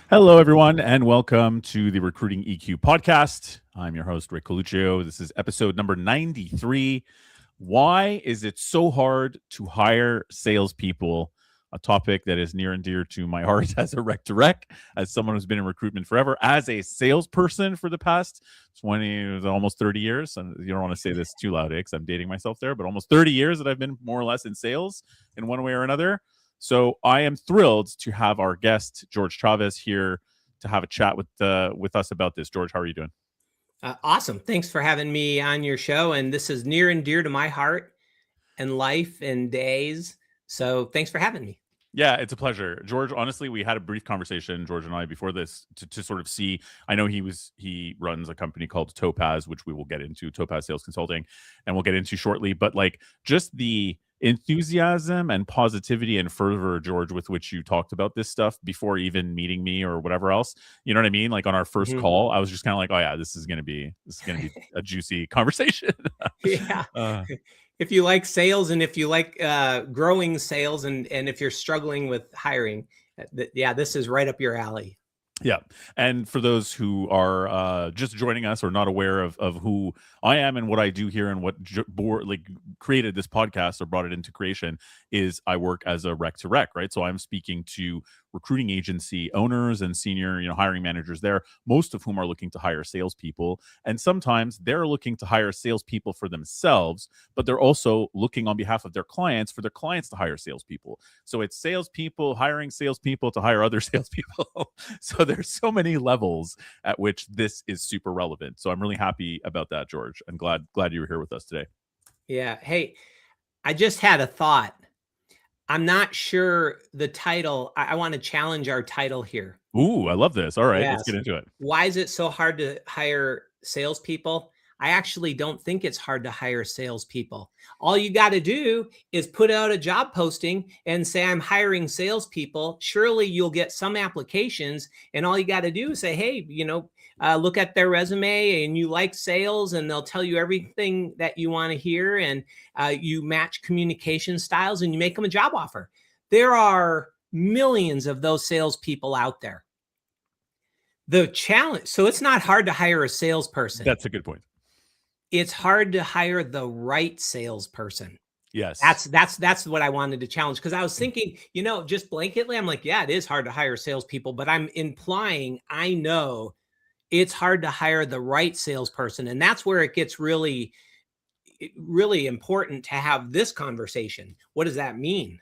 Hello, everyone, and welcome to the Recruiting EQ podcast. I'm your host, Rick Coluccio. This is episode number 93. Why is it so hard to hire salespeople? A topic that is near and dear to my heart as a rec to rec, as someone who's been in recruitment forever, as a salesperson for the past 20, almost 30 years. And you don't want to say this too loud, because I'm dating myself there, but almost 30 years that I've been more or less in sales in one way or another. So I am thrilled to have our guest, Jorge Chavez, here to have a chat with us about this. George, how are you doing? Awesome. Thanks for having me on your show. And this is near and dear to my heart and life and days. So thanks for having me. Yeah, it's a pleasure. George, honestly, we had a brief conversation, George and I, before this to sort of see. I know he runs a company called Topaz, which we will get into, Topaz Sales Consulting, and we'll get into shortly. But like just the enthusiasm and positivity and fervor, George, with which you talked about this stuff before even meeting me or whatever else, you know what I mean? Like on our first call, I was just kind of like, oh yeah, this is gonna be a juicy conversation. Yeah. If you like sales and if you like growing sales and if you're struggling with hiring, this is right up your alley. Yeah. And for those who are just joining us or not aware of who I am and what I do here and what created this podcast or brought it into creation, is I work as a rec to rec, right? So I'm speaking to recruiting agency owners and senior, hiring managers there, most of whom are looking to hire salespeople. And sometimes they're looking to hire salespeople for themselves, but they're also looking on behalf of their clients for their clients to hire salespeople. So it's salespeople hiring salespeople to hire other salespeople. So there's so many levels at which this is super relevant. So I'm really happy about that, George, and glad you were here with us today. Yeah. Hey, I just had a thought. I'm not sure the title. I want to challenge our title here. Ooh, I love this. All right, Let's get into it. Why is it so hard to hire salespeople? I actually don't think it's hard to hire salespeople. All you got to do is put out a job posting and say, I'm hiring salespeople. Surely you'll get some applications. And all you got to do is say, hey, look at their resume and you like sales, and they'll tell you everything that you want to hear. And you match communication styles and you make them a job offer. There are millions of those salespeople out there. The challenge, so it's not hard to hire a salesperson. That's a good point. It's hard to hire the right salesperson. Yes. That's what I wanted to challenge, because I was thinking, just blanketly, I'm like, yeah, it is hard to hire salespeople, but I'm implying I know it's hard to hire the right salesperson. And that's where it gets really, really important to have this conversation. What does that mean?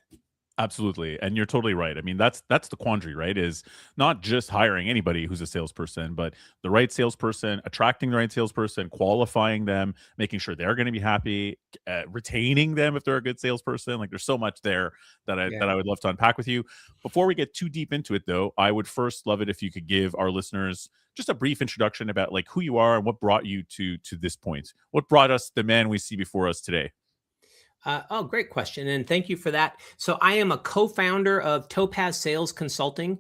Absolutely. And you're totally right. I mean, that's the quandary, right? Is not just hiring anybody who's a salesperson, but the right salesperson, attracting the right salesperson, qualifying them, making sure they're going to be happy, retaining them if they're a good salesperson. Like there's so much there that I would love to unpack with you. Before we get too deep into it though, I would first love it if you could give our listeners just a brief introduction about like who you are and what brought you to this point. What brought us the man we see before us today? Great question. And thank you for that. So I am a co-founder of Topaz Sales Consulting.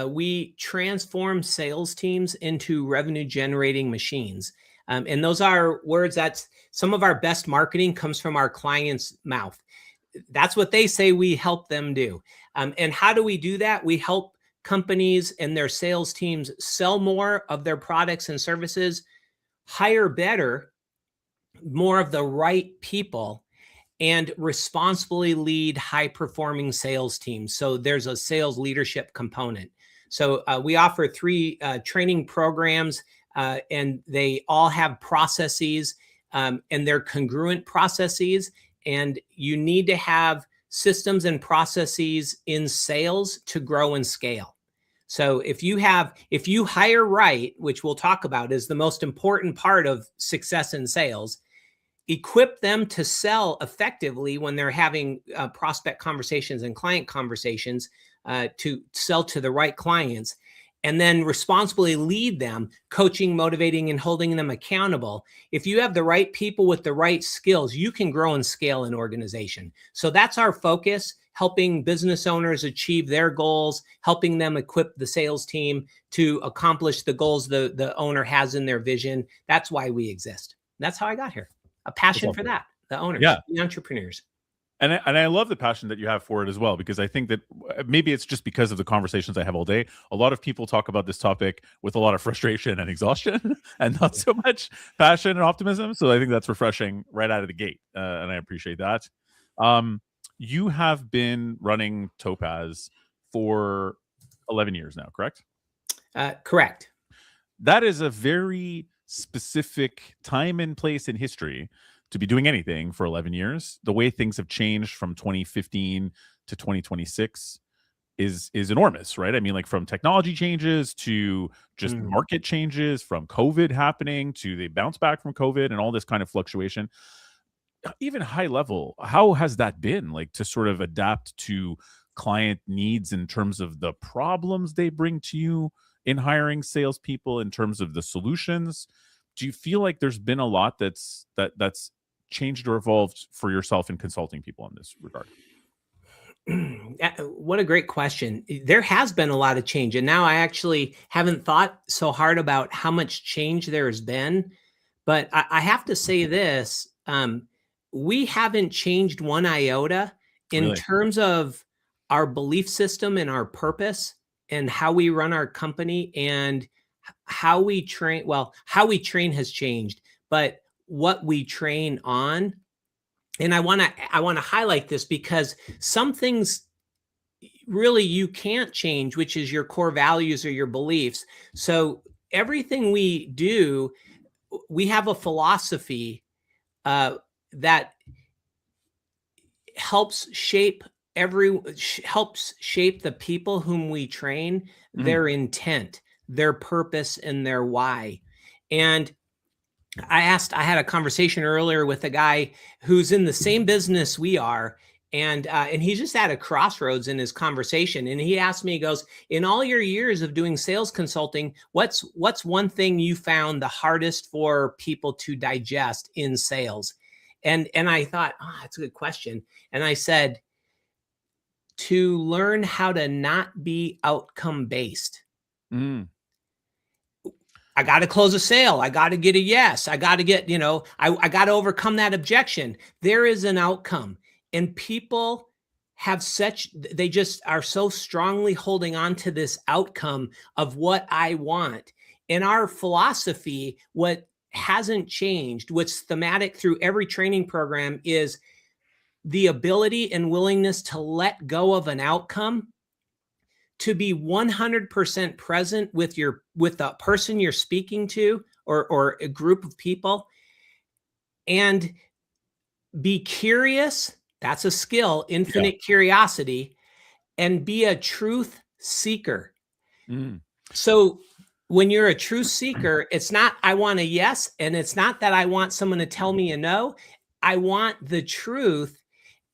We transform sales teams into revenue generating machines. And those are words that some of our best marketing comes from our clients' mouth. That's what they say we help them do. And how do we do that? We help companies and their sales teams sell more of their products and services, hire better, more of the right people, and responsibly lead high-performing sales teams. So there's a sales leadership component. So we offer 3 training programs, and they all have processes, and they're congruent processes. And you need to have systems and processes in sales to grow and scale. So if you hire right, which we'll talk about is the most important part of success in sales, equip them to sell effectively when they're having prospect conversations and client conversations, to sell to the right clients, and then responsibly lead them, coaching, motivating, and holding them accountable. If you have the right people with the right skills, you can grow and scale an organization. So that's our focus, helping business owners achieve their goals, helping them equip the sales team to accomplish the goals the owner has in their vision. That's why we exist. That's how I got here. A passion for that, the owners, the entrepreneurs. And I love the passion that you have for it as well, because I think that maybe it's just because of the conversations I have all day. A lot of people talk about this topic with a lot of frustration and exhaustion, and not so much passion and optimism. So I think that's refreshing right out of the gate, and I appreciate that. Um, you have been running Topaz for 11 years now, correct? Correct. That is a very specific time and place in history to be doing anything for 11 years. The way things have changed from 2015 to 2026 is enormous, right? I mean, like, from technology changes to just Mm. market changes, from COVID happening to the bounce back from COVID and all this kind of fluctuation. Even high level, how has that been, like, to sort of adapt to client needs in terms of the problems they bring to you in hiring salespeople, in terms of the solutions? Do you feel like there's been a lot that's changed or evolved for yourself in consulting people in this regard? What a great question. There has been a lot of change. And now I actually haven't thought so hard about how much change there has been. But I have to say this, we haven't changed one iota in Really? terms of our belief system and our purpose and how we run our company and how we train. Well, how we train has changed, but what we train on. And I want to highlight this because some things really you can't change, which is your core values or your beliefs. So everything we do, we have a philosophy that helps shape helps shape the people whom we train, Mm, their intent, their purpose, and their why. And I had a conversation earlier with a guy who's in the same business we are. And he's just at a crossroads in his conversation. And he asked me, he goes, in all your years of doing sales consulting, what's one thing you found the hardest for people to digest in sales? And I thought, oh, that's a good question. And I said, to learn how to not be outcome based. mm, I got to close a sale. I got to get a yes. I got to get, I got to overcome that objection. There is an outcome. And people they just are so strongly holding on to this outcome of what I want. And our philosophy, what hasn't changed, what's thematic through every training program, is the ability and willingness to let go of an outcome, to be 100% present with the person you're speaking to, or a group of people, and be curious. That's a skill, yeah. infinite curiosity, and be a truth seeker. Mm, So when you're a truth seeker, it's not I want a yes, and it's not that I want someone to tell me a no. I want the truth,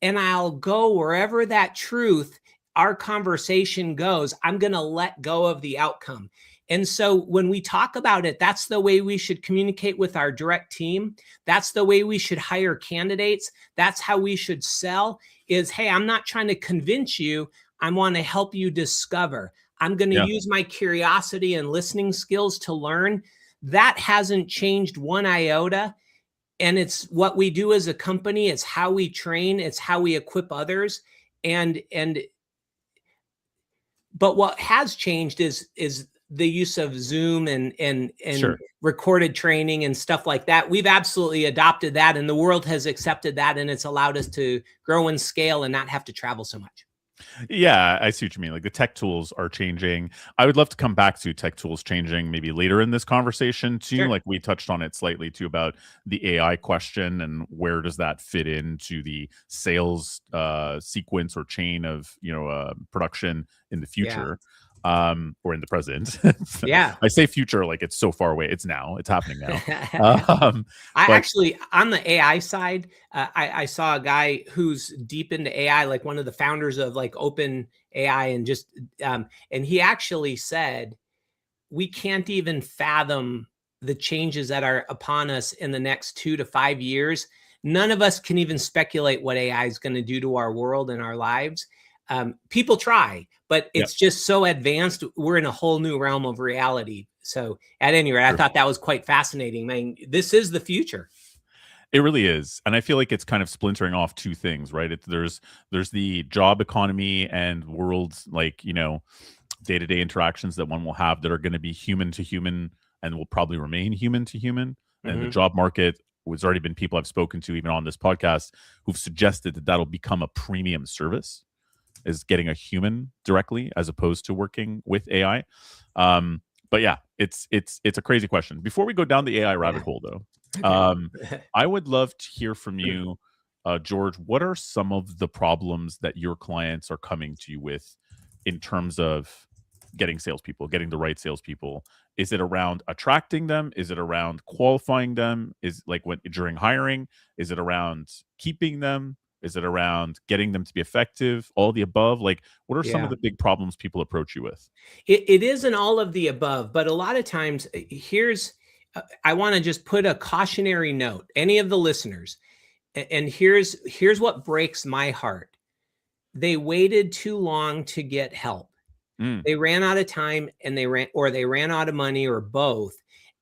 and I'll go wherever that truth, our conversation goes. I'm going to let go of the outcome. And so when we talk about it, that's the way we should communicate with our direct team. That's the way we should hire candidates. That's how we should sell is, hey, I'm not trying to convince you. I want to help you discover. I'm going to yeah. use my curiosity and listening skills to learn. That hasn't changed one iota. And it's what we do as a company. It's how we train. It's how we equip others. But what has changed is the use of Zoom and Sure. recorded training and stuff like that. We've absolutely adopted that, and the world has accepted that, and it's allowed us to grow and scale and not have to travel so much. Yeah, I see what you mean. Like, the tech tools are changing. I would love to come back to tech tools changing maybe later in this conversation too. Sure. Like, we touched on it slightly too about the AI question and where does that fit into the sales sequence or chain of production in the Yeah. future, or in the present. Yeah. I say future like it's so far away. It's now. It's happening now. I But actually, on the AI side, I saw a guy who's deep into AI, like one of the founders of like Open AI, and and he actually said, we can't even fathom the changes that are upon us in the next 2 to 5 years. None of us can even speculate what AI is going to do to our world and our lives. People try, but yeah. it's just so advanced. We're in a whole new realm of reality. So at any rate, I thought that was quite fascinating. Man, this is the future. It really is, and I feel like it's kind of splintering off two things, right? There's the job economy and worlds like, day-to-day interactions that one will have that are going to be human to human and will probably remain human to human. And the Hmm. job market, there's already been people I've spoken to even on this podcast who've suggested that that'll become a premium service, is getting a human directly as opposed to working with AI. But yeah, it's a crazy question. Before we go down the AI rabbit Yeah. hole, though, Okay. I would love to hear from you, George. What are some of the problems that your clients are coming to you with in terms of getting salespeople, getting the right salespeople? Is it around attracting them? Is it around qualifying them? Is like when during hiring? Is it around keeping them? Is it around getting them to be effective? All the above? Like, what are some of Yeah. the big problems people approach you with? It isn't all of the above, but a lot of times, I want to just put a cautionary note. Any of the listeners, and here's what breaks my heart. They waited too long to get help. Mm, They ran out of time, and they ran out of money, or both.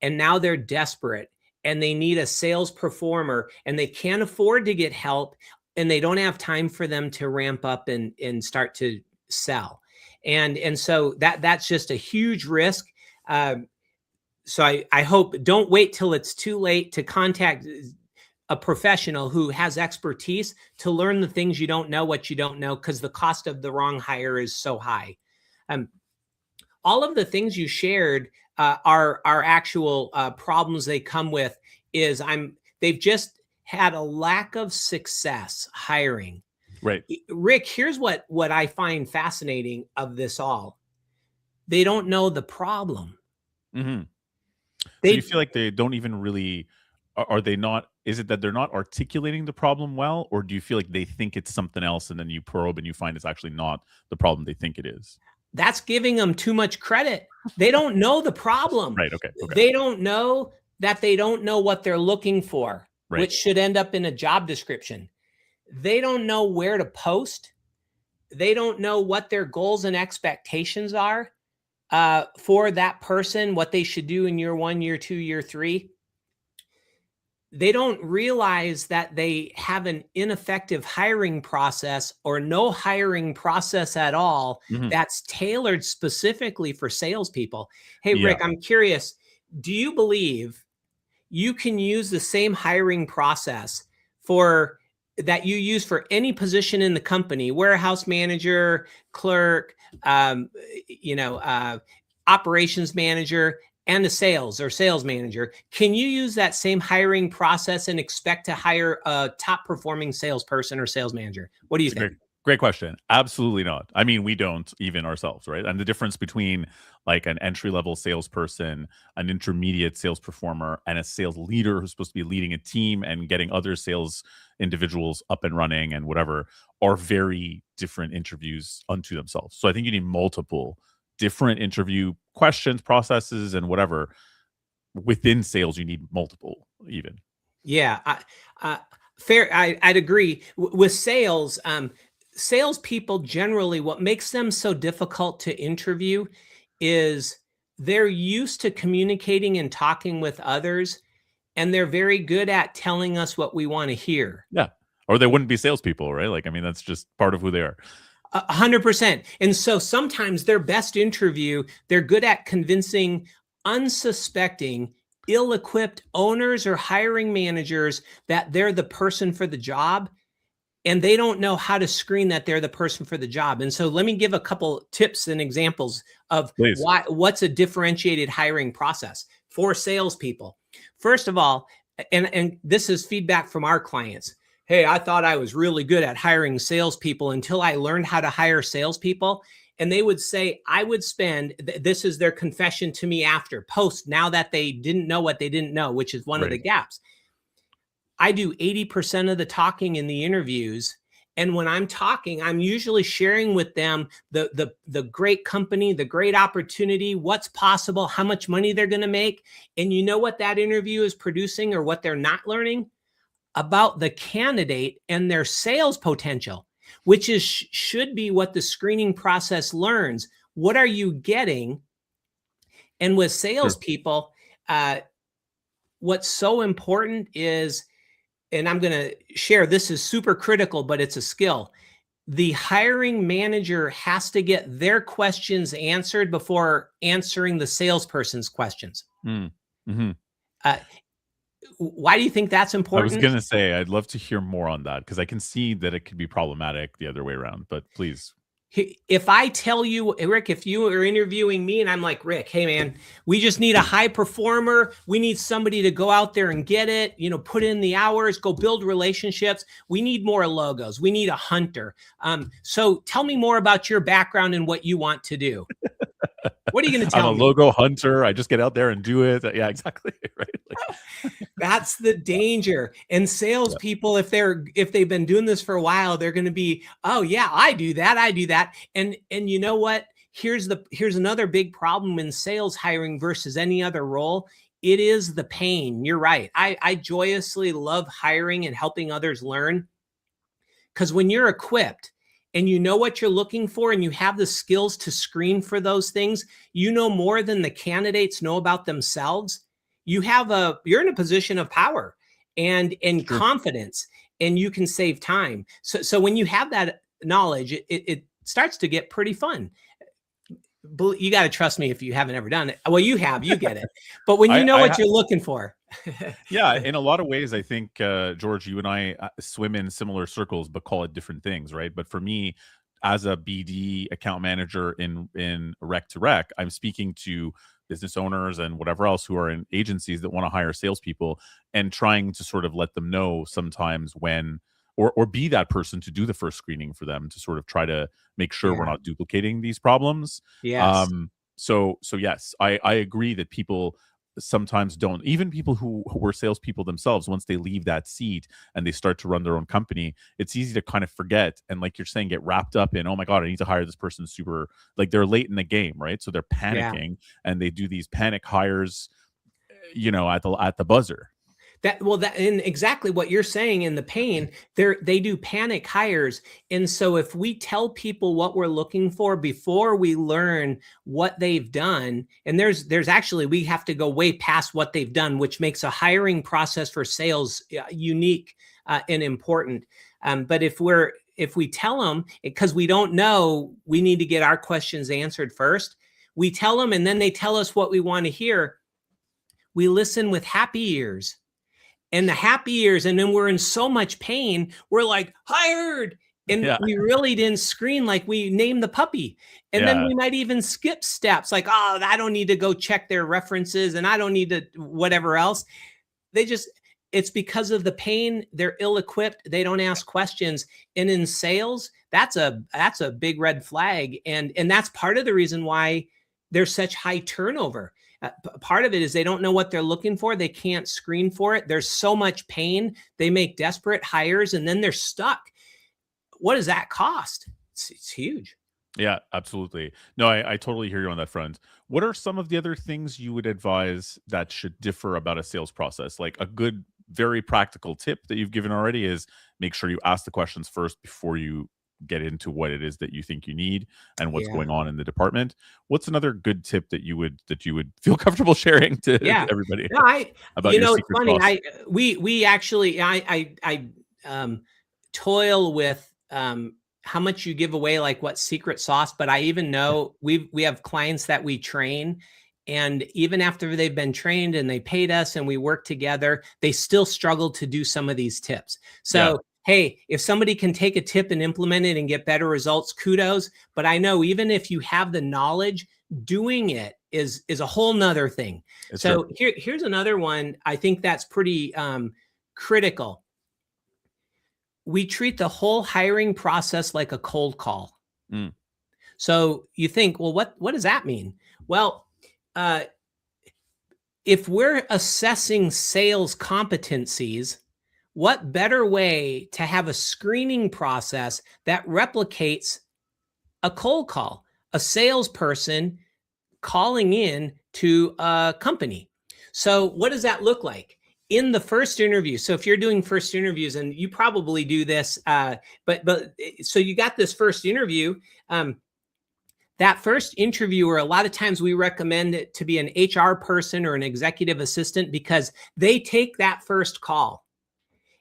And now they're desperate, and they need a sales performer, and they can't afford to get help, and they don't have time for them to ramp up and start to sell. And so that's just a huge risk. Um, so I hope, don't wait till it's too late to contact a professional who has expertise to learn the things you don't know, what you don't know, because the cost of the wrong hire is so high. Um, all of the things you shared are actual problems they come with. They've just had a lack of success hiring. right. Rick, here's what I find fascinating of this all. They don't know the problem. Hmm. So you They feel like they don't even really are they not, is it that they're not articulating the problem well, or do you feel like they think it's something else and then you probe and you find it's actually not the problem they think it is? That's giving them too much credit. They don't know the problem. Right. Okay. Okay. They don't know that they don't know what they're looking for, Right. which should end up in a job description. They don't know where to post. They don't know what their goals and expectations are for that person, what they should do in year 1, year 2, year 3. They don't realize that they have an ineffective hiring process or no hiring process at all Hmm. that's tailored specifically for salespeople. Hey, Yeah. Rick, I'm curious. Do you believe you can use the same hiring process for that you use for any position in the company, warehouse manager, clerk, um, you know, uh, operations manager, and a sales or sales manager? Can you use that same hiring process and expect to hire a top performing salesperson or sales manager? What do you It's a think? great question. Absolutely not. I mean, we don't even ourselves, right? And the difference between like an entry level salesperson, an intermediate sales performer, and a sales leader who's supposed to be leading a team and getting other sales individuals up and running and whatever are very different interviews unto themselves. So I think you need multiple different interview questions, processes, and whatever. Within sales, you need multiple even. Yeah, uh, fair. I'd agree with sales. Salespeople generally, what makes them so difficult to interview is they're used to communicating and talking with others, and they're very good at telling us what we want to hear. Yeah. Or they wouldn't be salespeople, right? Like, I mean, that's just part of who they are. 100%. And so sometimes their best interview, they're good at convincing unsuspecting, ill-equipped owners or hiring managers that they're the person for the job, and they don't know how to screen that they're the person for the job. And so let me give a couple tips and examples of Please. what's a differentiated hiring process for salespeople. First of all, and this is feedback from our clients. Hey, I thought I was really good at hiring salespeople until I learned how to hire salespeople. And they would say, I would spend, this is their confession to me after post, now that they didn't know what they didn't know, which is one of the Right. gaps. I do 80% of the talking in the interviews. And when I'm talking, I'm usually sharing with them the great company, the great opportunity, what's possible, how much money they're going to make. And you know what that interview is producing or what they're not learning? About the candidate and their sales potential, which is should be what the screening process learns. What are you getting? And with Sure. salespeople, what's so important is and I'm going to share, this is super critical, but it's a skill. The hiring manager has to get their questions answered before answering the salesperson's questions. Mm-hmm. Uh, why do you think that's I was important? gonna say I'd love to hear more on that because I can see that it could be problematic the other way around. But please, If I tell you, Rick, if you are interviewing me and I'm like, Rick, hey man, we just need a high performer. We need somebody to go out there and get it, put in the hours, go build relationships. We need more logos. We need a hunter. So tell me more about your background and what you want to do. What are you going to I'm a tell me? logo hunter. I just get out there and do it. Yeah, exactly. Right. That's the danger. And salespeople, if they've been doing this for a while, they're going to be, oh yeah, I do that. I do that. And you know what? Here's another big problem in sales hiring versus any other role. It is the pain. You're right. I joyously love hiring and helping others learn, because when you're equipped and you know what you're looking for and you have the skills to screen for those things, you know more than the candidates know about themselves. You're in a position of power and True. confidence, and you can save time. So when you have that knowledge, it starts to get pretty fun. You got to trust me if you haven't ever done it. Well, you get it. But when you know what you're looking for. Yeah, in a lot of ways, I think, George, you and I swim in similar circles, but call it different things, right? But for me, as a BD account manager in rec to rec, I'm speaking to business owners and whatever else who are in agencies that want to hire salespeople, and trying to sort of let them know sometimes when, or be that person to do the first screening for them, to sort of try to make sure we're not duplicating these problems. Yes. So yes, I agree that people sometimes don't, even people who were salespeople themselves, once they leave that seat and they start to run their own company, it's easy to kind of forget, and like you're saying, get wrapped up in, oh my god, I need to hire this person super, like they're late in the game, right? So they're panicking and they do these panic hires, at the buzzer. And exactly what you're saying in the pain, they do panic hires. And so if we tell people what we're looking for before we learn what they've done, and there's actually, we have to go way past what they've done, which makes a hiring process for sales unique and important. But if we tell them, because we don't know, we need to get our questions answered first. We tell them, and then they tell us what we want to hear. We listen with happy ears. And the happy ears, and then we're in so much pain, we're like, hired. And we really didn't screen like we named the puppy. And then we might even skip steps like, oh, I don't need to go check their references and I don't need to whatever else. It's because of the pain. They're ill-equipped. They don't ask questions. And in sales, that's a big red flag. And that's part of the reason why there's such high turnover. Part of it is they don't know what they're looking for. They can't screen for it. There's so much pain. They make desperate hires and then they're stuck. What does that cost? It's huge. Yeah, absolutely. No, I totally hear you on that front. What are some of the other things you would advise that should differ about a sales process? Like a good, very practical tip that you've given already is make sure you ask the questions first before you get into what it is that you think you need and what's going on in the department. What's another good tip that you would feel comfortable sharing to everybody? No, about your it's secret funny. sauce? We actually I toil with how much you give away, like what secret sauce. But I even know we have clients that we train, and even after they've been trained and they paid us and we work together, they still struggle to do some of these tips. So hey, if somebody can take a tip and implement it and get better results, kudos. But I know even if you have the knowledge, doing it is a whole nother thing. So here's another one. I think that's pretty critical. We treat the whole hiring process like a cold call. So you think, well, what does that mean? Well, if we're assessing sales competencies, what better way to have a screening process that replicates a cold call, a salesperson calling in to a company? So what does that look like? In the first interview, so if you're doing first interviews, and you probably do this, but so you got this first interview, that first interviewer, a lot of times we recommend it to be an HR person or an executive assistant, because they take that first call.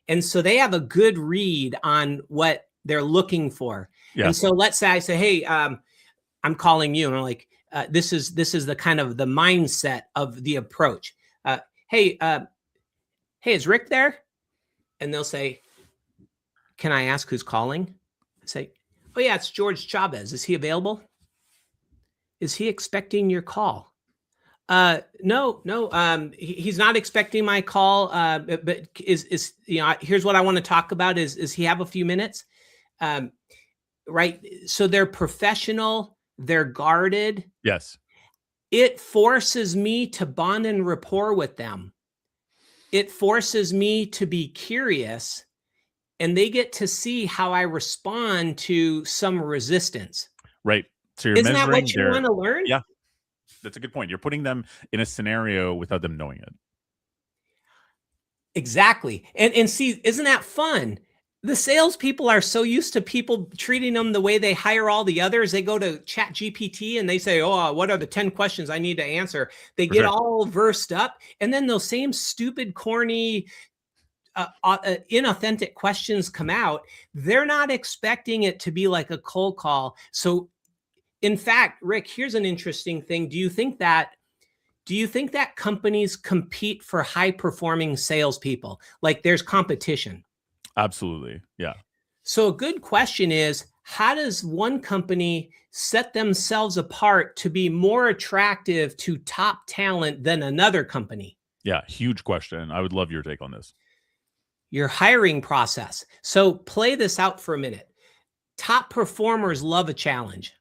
And so they have a good read on what they're looking for. Yeah. And so let's say I say, hey, I'm calling you, and I'm like, this is the kind of the mindset of the approach. Hey, is Rick there? And they'll say, can I ask who's calling? I say, oh yeah, it's Jorge Chavez. Is he available? Is he expecting your call? No. He's not expecting my call. But is here's what I want to talk about. Is he have a few minutes? Right. So they're professional. They're guarded. Yes. It forces me to bond and rapport with them. It forces me to be curious, and they get to see how I respond to some resistance. Right. So you're Isn't that measuring what you want to learn? Yeah. That's a good point. You're putting them in a scenario without them knowing it. Exactly. And see, isn't that fun? The salespeople are so used to people treating them the way they hire all the others. They go to Chat GPT and they say, oh, what are the 10 questions I need to answer? They get all versed up. And then those same stupid, corny, inauthentic questions come out. They're not expecting it to be like a cold call. So in fact, Rick, here's an interesting thing. Do you think that companies compete for high performing salespeople? Like there's competition? Absolutely. Yeah. So a good question is, how does one company set themselves apart to be more attractive to top talent than another company? Yeah. Huge question. I would love your take on this. Your hiring process. So play this out for a minute. Top performers love a challenge.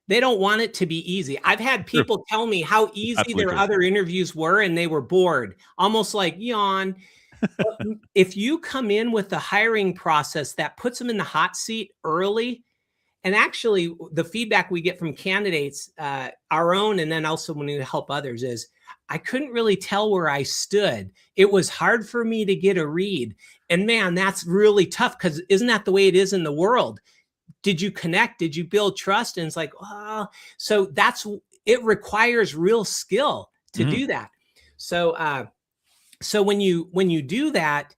They don't want it to be easy. I've had people tell me how easy their other interviews were, and they were bored, almost like yawn. If you come in with the hiring process that puts them in the hot seat early, and actually the feedback we get from candidates, our own, and then also when we help others, is I couldn't really tell where I stood. It was hard for me to get a read. And man, that's really tough, because isn't that the way it is in the world? Did you connect? Did you build trust? And it's like, oh, so it requires real skill to do that. So, so when you do that,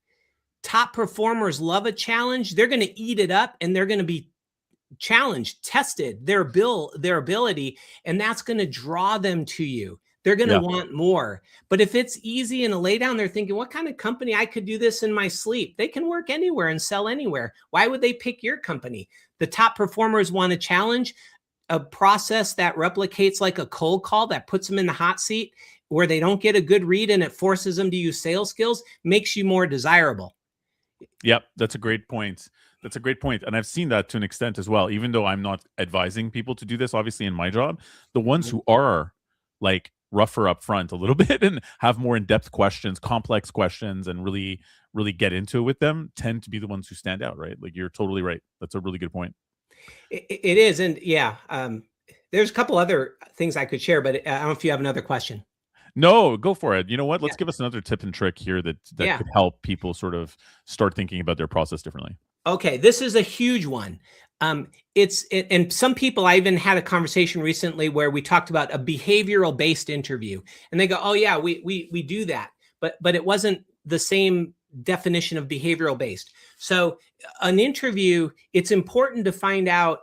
top performers love a challenge. They're going to eat it up, and they're going to be challenged, tested, their ability, and that's going to draw them to you. They're going to want more. But if it's easy and a lay down, they're thinking, what kind of company? I could do this in my sleep. They can work anywhere and sell anywhere. Why would they pick your company? The top performers want a challenge, a process that replicates like a cold call that puts them in the hot seat where they don't get a good read, and it forces them to use sales skills, makes you more desirable. Yep. That's a great point. That's a great point. And I've seen that to an extent as well, even though I'm not advising people to do this, obviously, in my job. The ones who are like rougher up front a little bit and have more in-depth questions, complex questions, and really, really get into it with them tend to be the ones who stand out, right? Like, you're totally right. That's a really good point. It is. And yeah, there's a couple other things I could share, but I don't know if you have another question. No, go for it. You know what? Let's give us another tip and trick here that could help people sort of start thinking about their process differently. Okay, this is a huge one. And some people, I even had a conversation recently where we talked about a behavioral based interview, and they go, "Oh yeah, we do that," but it wasn't the same definition of behavioral based. So an interview, it's important to find out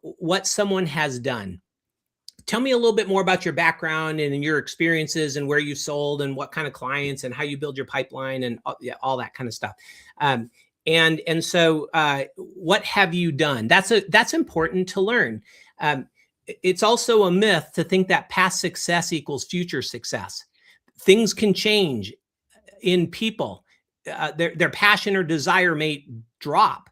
what someone has done. Tell me a little bit more about your background and your experiences and where you sold and what kind of clients and how you build your pipeline and all that kind of stuff. And so what have you done? That's important to learn. It's also a myth to think that past success equals future success. Things can change in people. Their passion or desire may drop.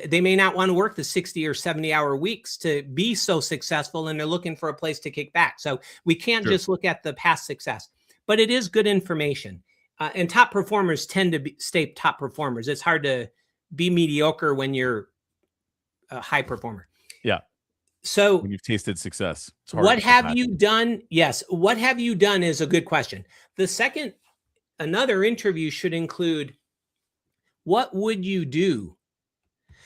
They may not want to work the 60 or 70 hour weeks to be so successful, and they're looking for a place to kick back. So we can't just look at the past success, but it is good information. And top performers tend to stay top performers. It's hard to be mediocre when you're a high performer. Yeah. So when you've tasted success, what have you done? Yes. What have you done is a good question. Another interview should include, what would you do?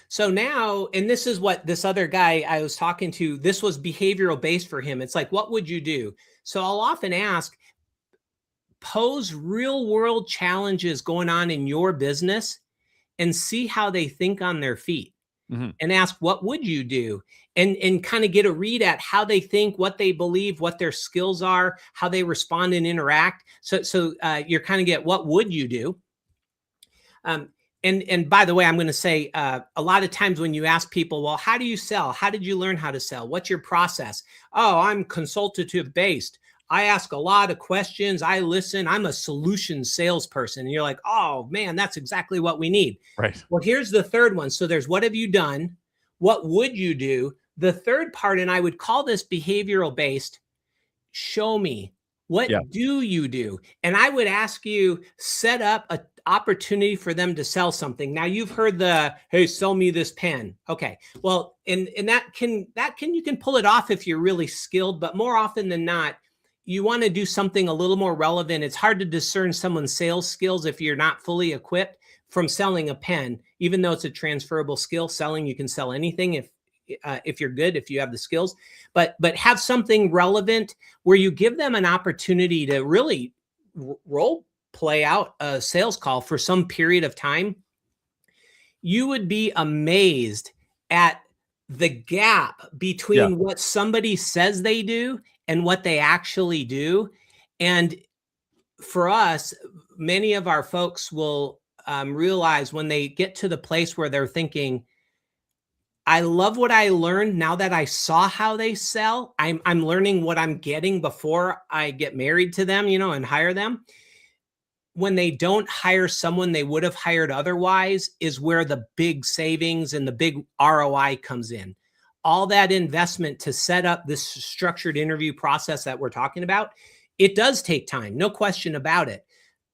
So now, and this is what this other guy I was talking to, this was behavioral based for him. It's like, what would you do? So I'll often ask, pose real world challenges going on in your business and see how they think on their feet, Mhm. and ask, what would you do? And kind of get a read at how they think, what they believe, what their skills are, how they respond and interact. So you're kind of get, what would you do? Um, and by the way, I'm going to say a lot of times when you ask people, well, how do you sell? How did you learn how to sell? What's your process? Oh, I'm consultative based. I ask a lot of questions. I listen. I'm a solution salesperson. And you're like, oh man, that's exactly what we need. Right. Well, here's the third one. So there's, what have you done? What would you do? The third part, and I would call this behavioral based, show me. What Yeah. do you do? And I would ask you, set up an opportunity for them to sell something. Now you've heard the, hey, sell me this pen. Okay. Well, and that can you can pull it off if you're really skilled, but more often than not, you want to do something a little more relevant. It's hard to discern someone's sales skills if you're not fully equipped from selling a pen, even though it's a transferable skill. Selling, you can sell anything if you're good, if you have the skills, but have something relevant where you give them an opportunity to really role play out a sales call for some period of time. You would be amazed at the gap between what somebody says they do and what they actually do. And for us, many of our folks will realize when they get to the place where they're thinking, I love what I learned now that I saw how they sell. I'm learning what I'm getting before I get married to them, and hire them. When they don't hire someone they would have hired otherwise is where the big savings and the big ROI comes in. All that investment to set up this structured interview process that we're talking about, it does take time, no question about it.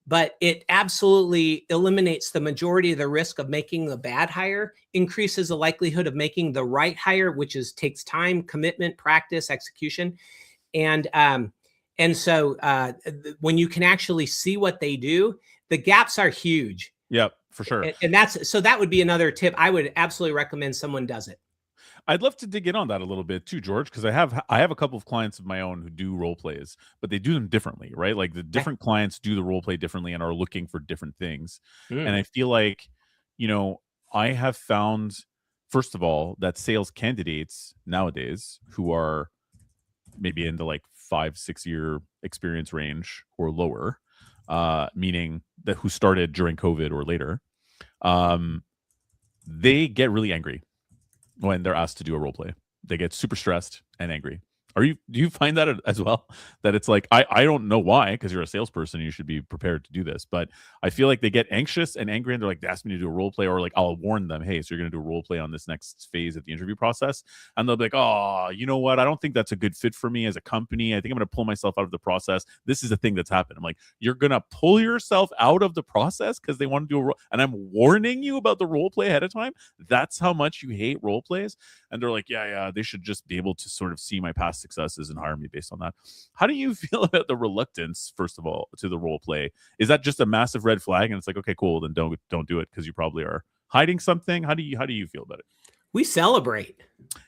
But it absolutely eliminates the majority of the risk of making the bad hire, increases the likelihood of making the right hire, which takes time, commitment, practice, execution. And so when you can actually see what they do, the gaps are huge. Yep, for sure. And that would be another tip. I would absolutely recommend someone does it. I'd love to dig in on that a little bit too, George, because I have a couple of clients of my own who do role plays, but they do them differently, right? Like the different clients do the role play differently and are looking for different things. And I feel like, I have found, first of all, that sales candidates nowadays who are maybe in the like 5-6 year experience range or lower, meaning that who started during COVID or later, they get really angry when they're asked to do a role play. They get super stressed and angry. Do you find that as well? That it's like, I don't know why, because you're a salesperson, you should be prepared to do this. But I feel like they get anxious and angry and they're like, they ask me to do a role play, or like I'll warn them, hey, so you're gonna do a role play on this next phase of the interview process. And they'll be like, oh, you know what? I don't think that's a good fit for me as a company. I think I'm gonna pull myself out of the process. This is a thing that's happened. I'm like, you're gonna pull yourself out of the process because they want to do a role, and I'm warning you about the role play ahead of time. That's how much you hate role plays. And they're like, yeah, they should just be able to sort of see my past successes and hire me based on that. How do you feel about the reluctance, first of all, to the role play? Is that just a massive red flag and it's like, okay, cool, then don't do it because you probably are hiding something? How do you feel about it? We celebrate.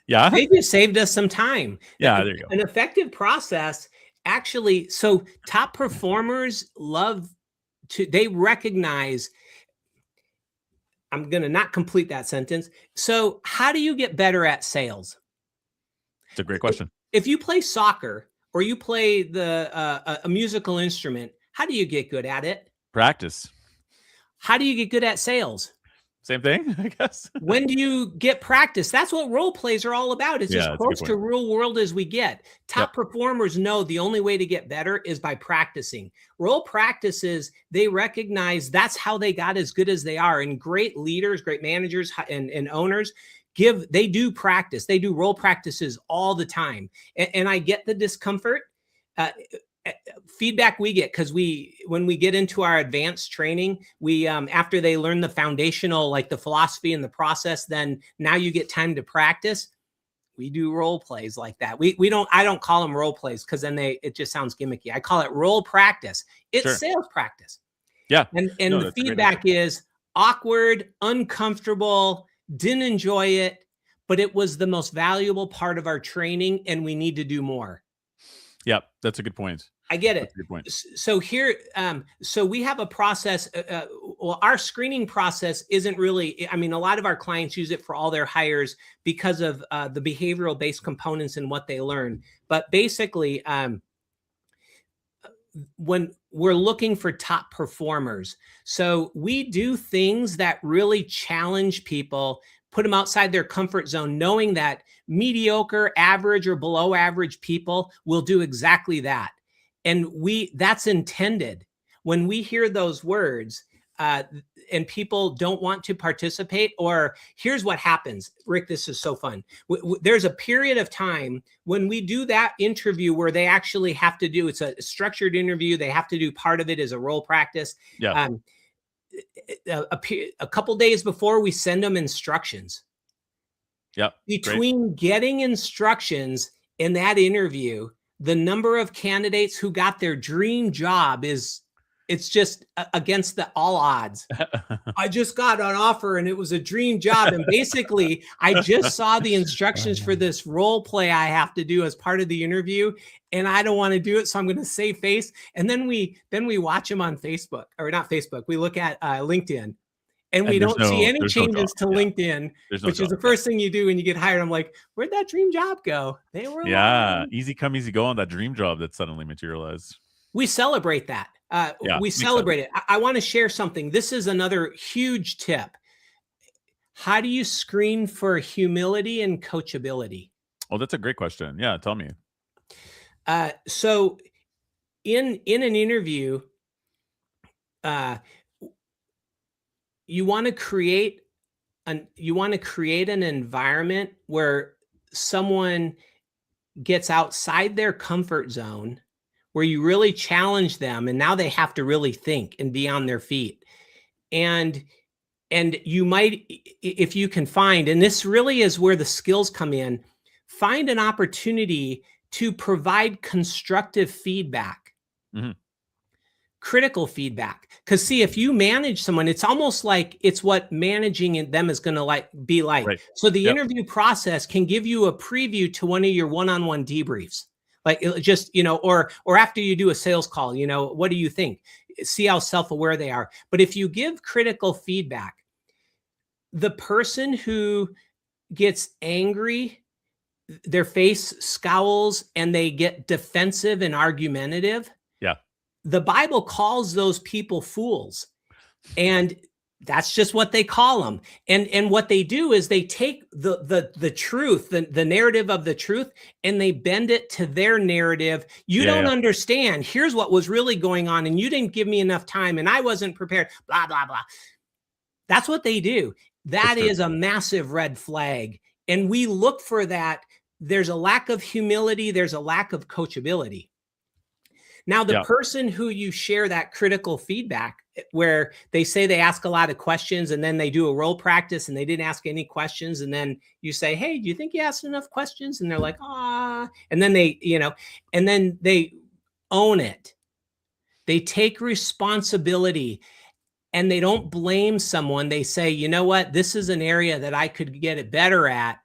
Yeah, they just saved us some time. Yeah, there you go. An effective process actually. So top performers they recognize. I'm going to not complete that sentence. So how do you get better at sales? It's a great question. If you play soccer or you play a musical instrument, how do you get good at it? Practice. How do you get good at sales? Same thing, I guess. When do you get practice? That's what role plays are all about. It's as close to real world as we get. Top performers know the only way to get better is by practicing. Role practices, they recognize that's how they got as good as they are. And great leaders, great managers, and owners they do practice. They do role practices all the time. And I get the discomfort. Feedback we get, because when we get into our advanced training, we after they learn the foundational, like the philosophy and the process, then now you get time to practice. We do role plays like that. I don't call them role plays because then it just sounds gimmicky. I call it role practice. It's sales practice. Yeah. And the feedback is awkward, uncomfortable, didn't enjoy it, but it was the most valuable part of our training and we need to do more. Yeah, that's a good point. I get That's it. a good point. So here, so we have a process. Well, our screening process isn't really. I mean, a lot of our clients use it for all their hires because of the behavioral-based components and what they learn. But basically, when we're looking for top performers, so we do things that really challenge people, put them outside their comfort zone, knowing that mediocre, average, or below average people will do exactly that. And that's intended. When we hear those words, uh, and people don't want to participate, or here's what happens, Rick, this is so fun. There's a period of time when we do that interview where they actually have to do, it's a structured interview. They have to do part of it as a role practice. Yeah. A couple days before, we send them instructions. Yeah. Between getting instructions and that interview, the number of candidates who got their dream job it's just against all odds. I just got an offer and it was a dream job. And basically, I just saw the instructions for this role play I have to do as part of the interview, and I don't want to do it, so I'm going to save face. And then we watch them on Facebook, or not Facebook. We look at LinkedIn, and we don't see any changes to LinkedIn, which is the first thing you do when you get hired. I'm like, where'd that dream job go? They were easy come, easy go on that dream job that suddenly materialized. We celebrate that. We celebrate it. I want to share something. This is another huge tip. How do you screen for humility and coachability? Oh, that's a great question. Yeah, tell me. So in an interview, you want to create an environment where someone gets outside their comfort zone, where you really challenge them, and now they have to really think and be on their feet. And you might, if you can find, and this really is where the skills come in, find an opportunity to provide constructive feedback. Mm-hmm. Critical feedback. Because see, if you manage someone, it's almost like it's what managing them is going to be like. Right. So the interview process can give you a preview to one of your one-on-one debriefs. Like just, or after you do a sales call, what do you think? See how self-aware they are. But if you give critical feedback, the person who gets angry, their face scowls, and they get defensive and argumentative. Yeah. The Bible calls those people fools, and that's just what they call them. And what they do is they take the truth, the narrative of the truth, and they bend it to their narrative. You don't understand. Here's what was really going on, and you didn't give me enough time, and I wasn't prepared, blah, blah, blah. That's what they do. That is a massive red flag. And we look for that. There's a lack of humility. There's a lack of coachability. Now, the person who you share that critical feedback, where they say they ask a lot of questions, and then they do a role practice and they didn't ask any questions, and then you say, hey, do you think you asked enough questions? And they're like, and then they, and then they own it. They take responsibility, and they don't blame someone. They say, you know what, this is an area that I could get it better at.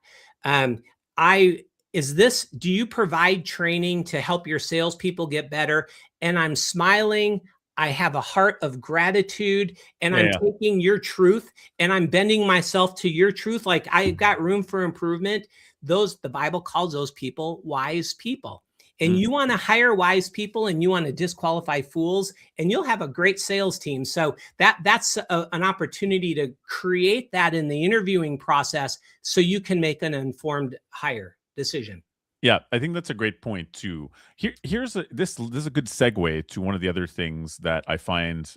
Do you provide training to help your salespeople get better? And I'm smiling. I have a heart of gratitude, and I'm taking your truth and I'm bending myself to your truth. Like, I've got room for improvement. The Bible calls those people wise people. And you want to hire wise people, and you want to disqualify fools, and you'll have a great sales team. So that's an opportunity to create that in the interviewing process, so you can make an informed hire decision. Yeah, I think that's a great point too. This is a good segue to one of the other things that I find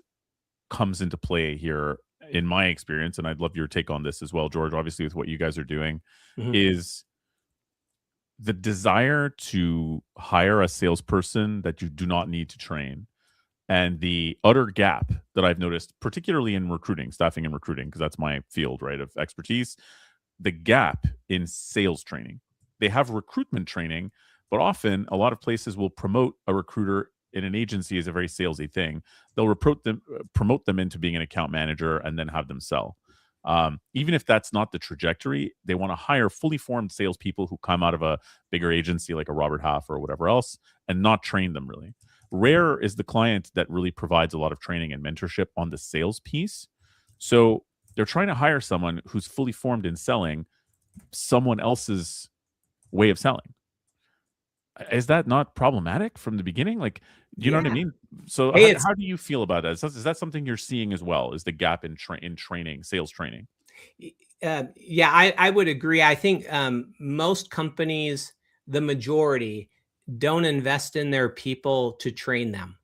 comes into play here in my experience, and I'd love your take on this as well, George, obviously with what you guys are doing, is the desire to hire a salesperson that you do not need to train, and the utter gap that I've noticed, particularly in recruiting, staffing and recruiting, because that's my field, right, of expertise, the gap in sales training. They have recruitment training, but often a lot of places will promote a recruiter in an agency as a very salesy thing. They'll promote them into being an account manager and then have them sell. Even if that's not the trajectory, they want to hire fully formed salespeople who come out of a bigger agency like a Robert Half or whatever else, and not train them really. Rare is the client that really provides a lot of training and mentorship on the sales piece. So they're trying to hire someone who's fully formed in selling someone else's way of selling. Is that not problematic from the beginning? Like, you know what I Yeah. mean? So Hey, it's how do you feel about that? Is that something you're seeing as well? Is the gap in training, sales training? yeah, I would agree. I think most companies, the majority, don't invest in their people to train them.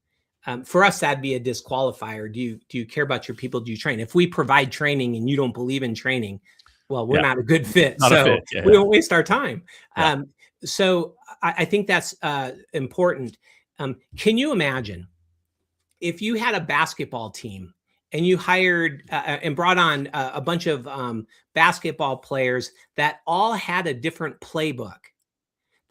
For us, that'd be a disqualifier. Do you care about your people? Do you train? If we provide training and you don't believe in training, well, we're Yeah, not a good fit. not a So fit. Yeah, we yeah, don't waste our time. yeah. So I think that's important. Can you imagine if you had a basketball team and you hired and brought on a bunch of basketball players that all had a different playbook,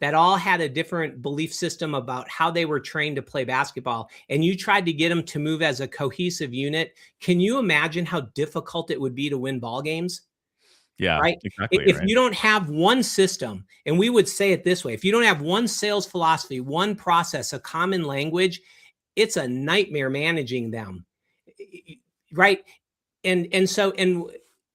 that all had a different belief system about how they were trained to play basketball, and you tried to get them to move as a cohesive unit? Can you imagine how difficult it would be to win ball games? Yeah, Right? exactly, If right? you don't have one system, and we would say it this way, if you don't have one sales philosophy, one process, a common language, it's a nightmare managing them, right? And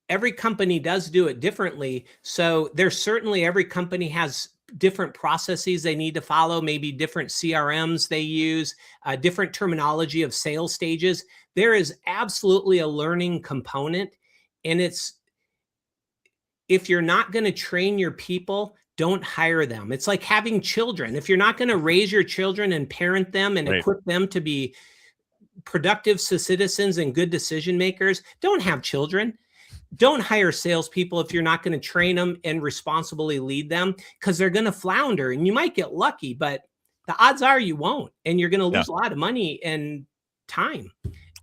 every company does do it differently. So there's certainly, every company has different processes they need to follow, maybe different CRMs they use, different terminology of sales stages. There is absolutely a learning component, and it's, if you're not going to train your people, don't hire them. It's like having children. If you're not going to raise your children and parent them and Right. equip them to be productive citizens and good decision makers, don't have children. Don't hire salespeople if you're not going to train them and responsibly lead them, because they're going to flounder, and you might get lucky, but the odds are you won't. And you're going to Yeah. lose a lot of money and time.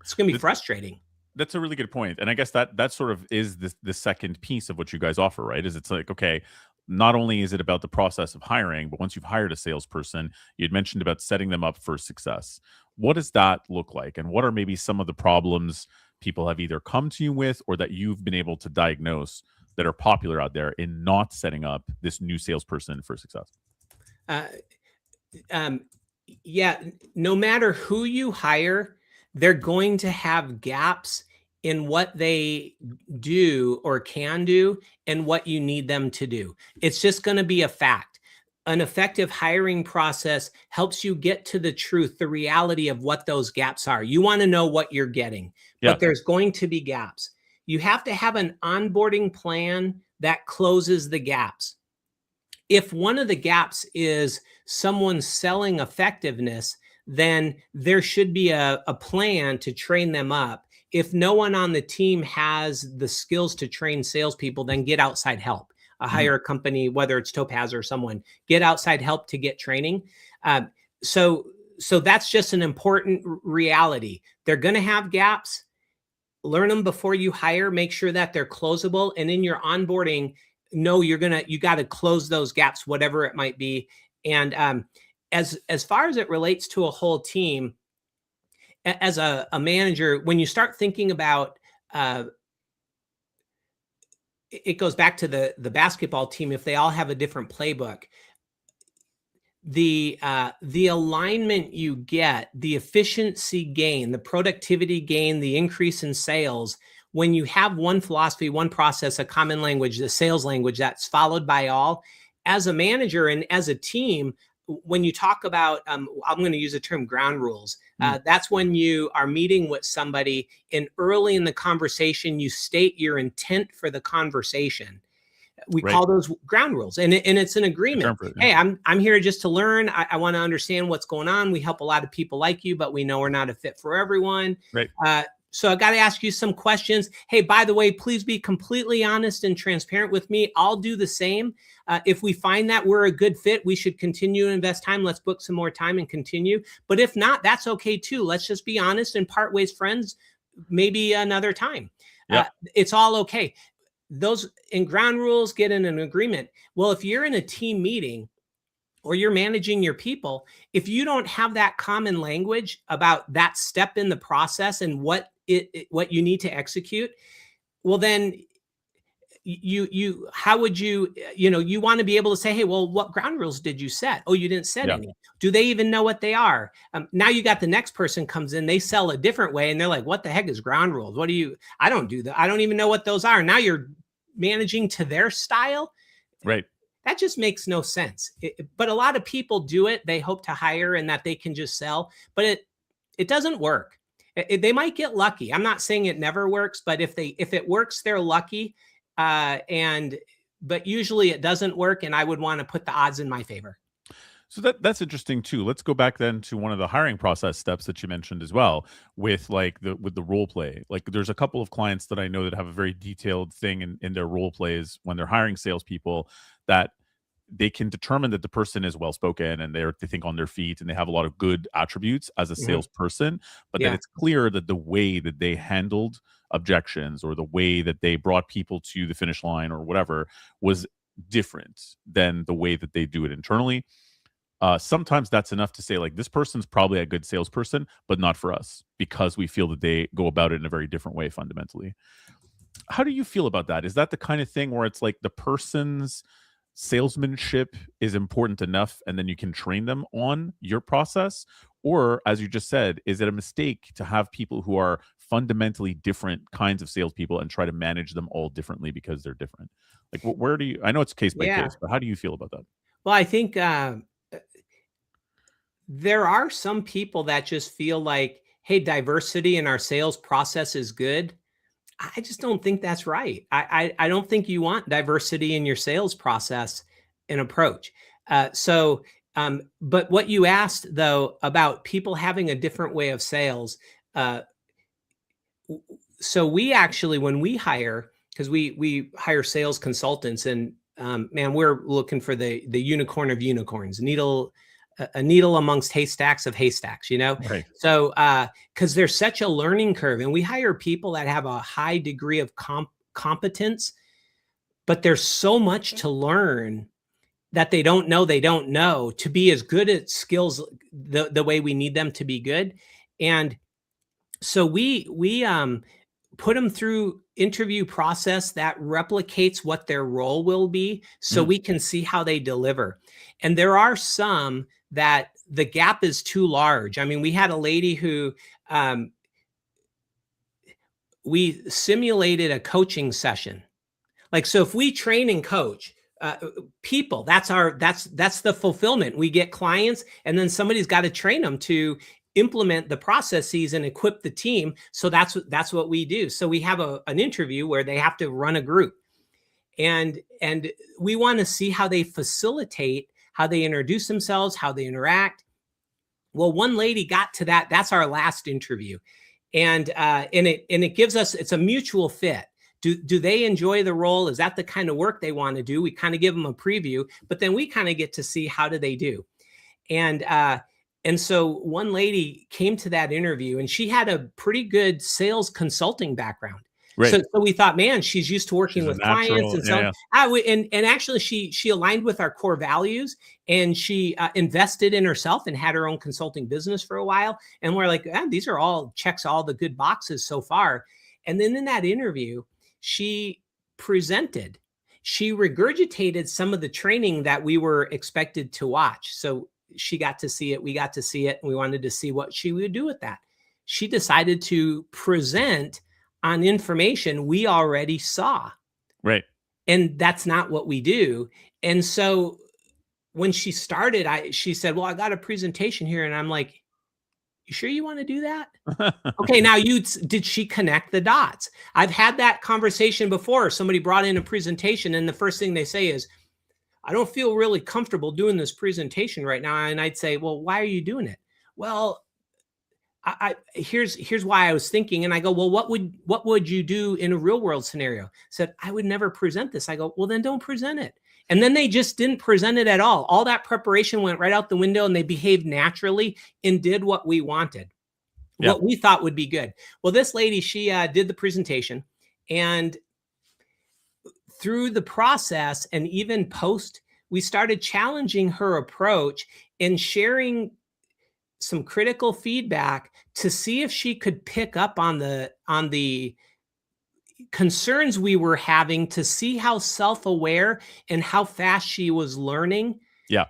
It's going to be frustrating. That's a really good point, and I guess that sort of is the second piece of what you guys offer, right? Is it's like, okay, not only is it about the process of hiring, but once you've hired a salesperson, you'd mentioned about setting them up for success. What does that look like, and what are maybe some of the problems people have either come to you with or that you've been able to diagnose that are popular out there in not setting up this new salesperson for success? Uh, um, yeah, no matter who you hire, they're going to have gaps in what they do or can do and what you need them to do. It's just going to be a fact. An effective hiring process helps you get to the truth, the reality of what those gaps are. You want to know what you're getting, Yeah. but there's going to be gaps. You have to have an onboarding plan that closes the gaps. If one of the gaps is someone's selling effectiveness, then there should be a plan to train them up. If no one on the team has the skills to train salespeople, then get outside help. Mhm. Hire a company, whether it's Topaz or someone, get outside help to get training. Um, so, so that's just an important reality. They're going to have gaps. Learn them before you hire. Make sure that they're closable, and in your onboarding, know you got to close those gaps, whatever it might be. And as far as it relates to a whole team, as a manager, when you start thinking about it goes back to the basketball team. If they all have a different playbook, the alignment you get, the efficiency gain, the productivity gain, the increase in sales, when you have one philosophy, one process, a common language, the sales language that's followed by all, as a manager and as a team, when you talk about, I'm going to use the term ground rules. Mm. That's when you are meeting with somebody, and early in the conversation, you state your intent for the conversation. We Right. call those ground rules, and it's an Good term agreement. for it. Yeah. Hey, I'm here just to learn. I want to understand what's going on. We help a lot of people like you, but we know we're not a fit for everyone. Right. So I got to ask you some questions. Hey, by the way, please be completely honest and transparent with me. I'll do the same. If we find that we're a good fit, we should continue to invest time. Let's book some more time and continue. But if not, that's okay too. Let's just be honest and part ways friends, maybe another time. Yeah. It's all okay. Those in ground rules get in an agreement. Well, if you're in a team meeting or you're managing your people, if you don't have that common language about that step in the process and what you need to execute, well, then how would you, you want to be able to say, hey, well, what ground rules did you set? Oh, you didn't set Yeah. any. Do they even know what they are? Now you got the next person comes in, they sell a different way, and they're like, what the heck is ground rules? I don't do that. I don't even know what those are. Now you're managing to their style. Right. That just makes no sense. But a lot of people do it. They hope to hire and that they can just sell, but it doesn't work. They might get lucky. I'm not saying it never works, but if it works, they're lucky. But usually it doesn't work, and I would want to put the odds in my favor. So that's interesting too. Let's go back then to one of the hiring process steps that you mentioned as well, with the role play. Like, there's a couple of clients that I know that have a very detailed thing in their role plays when they're hiring salespeople, that they can determine that the person is well spoken and they think on their feet and they have a lot of good attributes as a salesperson, but then Yeah. it's clear that the way that they handled objections or the way that they brought people to the finish line or whatever was different than the way that they do it internally. Sometimes that's enough to say, like, this person's probably a good salesperson, but not for us, because we feel that they go about it in a very different way fundamentally. How do you feel about that? Is that the kind of thing where it's like the person's salesmanship is important enough and then you can train them on your process? Or, as you just said, is it a mistake to have people who are fundamentally different kinds of salespeople and try to manage them all differently because they're different? Like, where do you, I know it's case by case, but how do you feel about that? Well, I think there are some people that just feel like, hey, diversity in our sales process is good. I just don't think that's right. I don't think you want diversity in your sales process and approach. But what you asked, though, about people having a different way of sales. So we actually, when we hire, because we hire sales consultants, and man, we're looking for the unicorn of unicorns, a needle amongst haystacks of haystacks, Right. So because there's such a learning curve, and we hire people that have a high degree of competence, but there's so much to learn that they don't know to be as good at skills the way we need them to be good. And so we put them through interview process that replicates what their role will be, so we can see how they deliver. And there are some that the gap is too large. I mean, we had a lady who we simulated a coaching session. Like, so if we train and coach people, that's the fulfillment. We get clients, and then somebody's got to train them to implement the processes and equip the team. So that's what we do. So we have an interview where they have to run a group, and we want to see how they facilitate, how they introduce themselves, how they interact. Well, one lady got to that. That's our last interview, and it gives us, it's a mutual fit. Do they enjoy the role? Is that the kind of work they want to do? We kind of give them a preview, but then we kind of get to see how do they do. And so one lady came to that interview, and she had a pretty good sales consulting background. Right. So we thought, man, she's used to working with clients and so on. And actually she aligned with our core values, and she invested in herself and had her own consulting business for a while. And we're like, these are all checks all the good boxes so far. And then in that interview, she presented. She regurgitated some of the training that we were expected to watch. So she got to see it. We got to see it. And we wanted to see what she would do with that. She decided to present on information we already saw. Right. And that's not what we do. And so when she started, she said, well, I got a presentation here. And I'm like, you sure you want to do that? Okay, now did she connect the dots? I've had that conversation before. Somebody brought in a presentation, and the first thing they say is, I don't feel really comfortable doing this presentation right now. And I'd say, well, why are you doing it? Well, here's why I was thinking. And I go, well, what would you do in a real world scenario? Said, I would never present this. I go, well, then don't present it. And then they just didn't present it at all. All that preparation went right out the window, and they behaved naturally and did what we wanted, what we thought would be good. Well, this lady, she did the presentation, and through the process and even post, we started challenging her approach and sharing some critical feedback to see if she could pick up on the concerns we were having to see how self-aware and how fast she was learning. Yeah.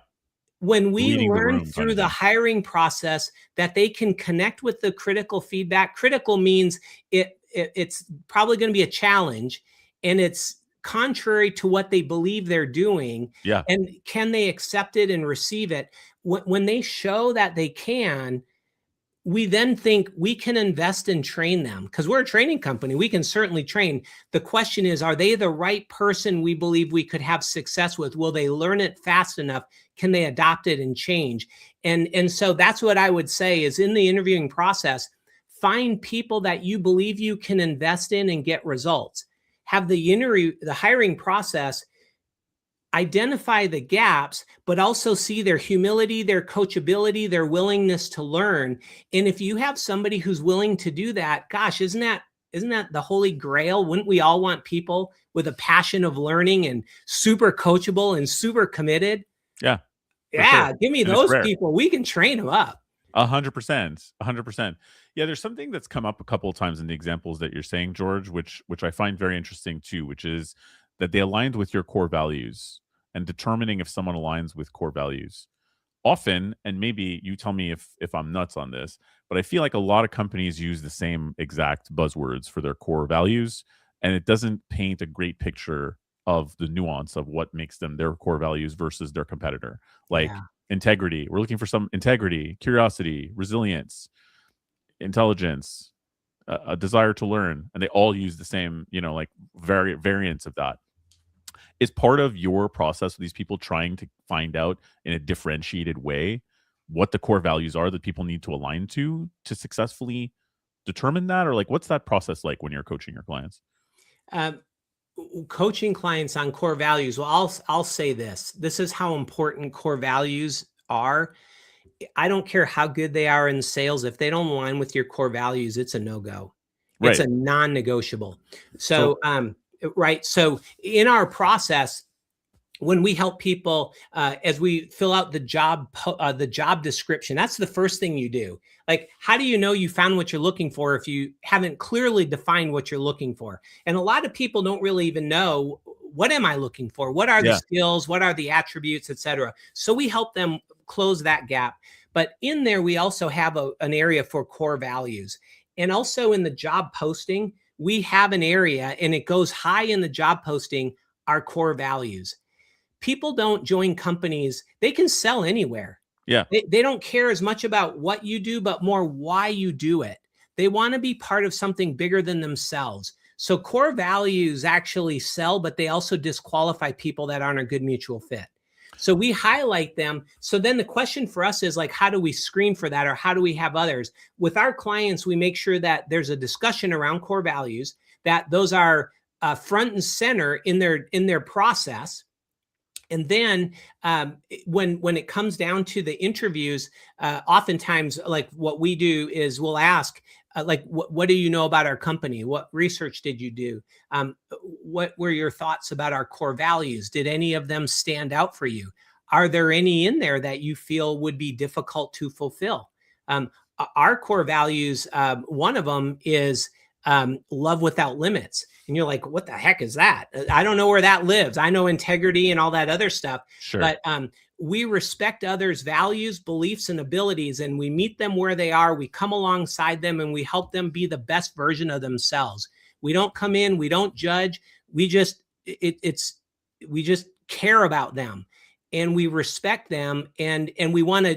When we Reading the learn room kind through of the thing. hiring process that they can connect with the critical feedback, critical means it's probably going to be a challenge and it's contrary to what they believe they're doing. Yeah. And can they accept it and receive it? When they show that they can, we then think we can invest and train them because we're a training company. We can certainly train. The question is, are they the right person we believe we could have success with? Will they learn it fast enough? Can they adopt it and change? And so that's what I would say is in the interviewing process, find people that you believe you can invest in and get results. Have the hiring process identify the gaps, but also see their humility, their coachability, their willingness to learn. And if you have somebody who's willing to do that, gosh, isn't that the holy grail? Wouldn't we all want people with a passion of learning and super coachable and super committed? Yeah, for Yeah, sure. give me And it's those rare. people. We can train them up. 100%. 100%. Yeah, there's something that's come up a couple of times in the examples that you're saying, George, which I find very interesting too, which is that they aligned with your core values and determining if someone aligns with core values. Often, and maybe you tell me if I'm nuts on this, but I feel like a lot of companies use the same exact buzzwords for their core values, and it doesn't paint a great picture of the nuance of what makes them their core values versus their competitor. Like Yeah. integrity. We're looking for some integrity, curiosity, resilience, intelligence, a desire to learn, and they all use the same, like variants of that. Is part of your process with these people trying to find out in a differentiated way what the core values are that people need to align to successfully determine that? Or like, what's that process like when you're coaching your clients? Um, Coaching clients on core values. Well, I'll say this. This is how important core values are. I don't care how good they are in sales. If they don't align with your core values, it's a no-go. It's Right. a non-negotiable. So So, right. So in our process, when we help people, as we fill out the job description, that's the first thing you do. Like, how do you know you found what you're looking for if you haven't clearly defined what you're looking for? And a lot of people don't really even know, what am I looking for? What are the yeah, skills? What are the attributes, et cetera? So we help them close that gap. But in there, we also have an area for core values. And also in the job posting, we have an area, and it goes high in the job posting, our core values. People don't join companies. They can sell anywhere. yeah, They don't care as much about what you do, but more why you do it. They want to be part of something bigger than themselves. So core values actually sell, but they also disqualify people that aren't a good mutual fit. So we highlight them. So then the question for us is like, how do we screen for that, or how do we have others? With our clients, we make sure that there's a discussion around core values, that those are front and center in their process. And then when it comes down to the interviews, oftentimes, like what we do is we'll ask, like, what do you know about our company? What research did you do? What were your thoughts about our core values? Did any of them stand out for you? Are there any in there that you feel would be difficult to fulfill? Our core values, one of them is love without limits. And you're like, what the heck is that? I don't know where that lives. I know integrity and all that other stuff, sure. but we respect others' values, beliefs, and abilities, and we meet them where they are. We come alongside them and we help them be the best version of themselves. We don't come in, we don't judge. We just care about them, and we respect them, and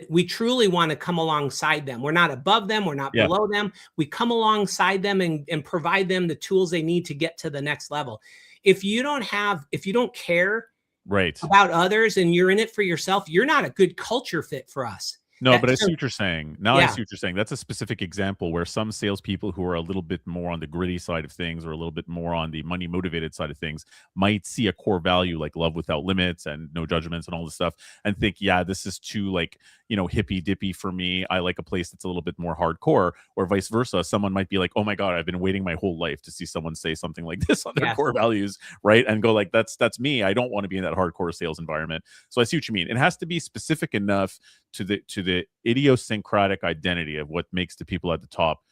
we truly want to come alongside them. We're not above them, we're not Yeah. below them. We come alongside them and provide them the tools they need to get to the next level. If you don't care Right. about others and you're in it for yourself, you're not a good culture fit for us. No, but I see what you're saying. Now I Yeah. see what you're saying. That's a specific example where some salespeople who are a little bit more on the gritty side of things, or a little bit more on the money motivated side of things, might see a core value like love without limits and no judgments and all this stuff, and think, yeah, this is too, like, hippy dippy for me. I like a place that's a little bit more hardcore. Or vice versa. Someone might be like, oh my God, I've been waiting my whole life to see someone say something like this on their Yes. core values, right? And go like, that's me. I don't want to be in that hardcore sales environment. So I see what you mean. It has to be specific enough to the idiosyncratic identity of what makes the people at the top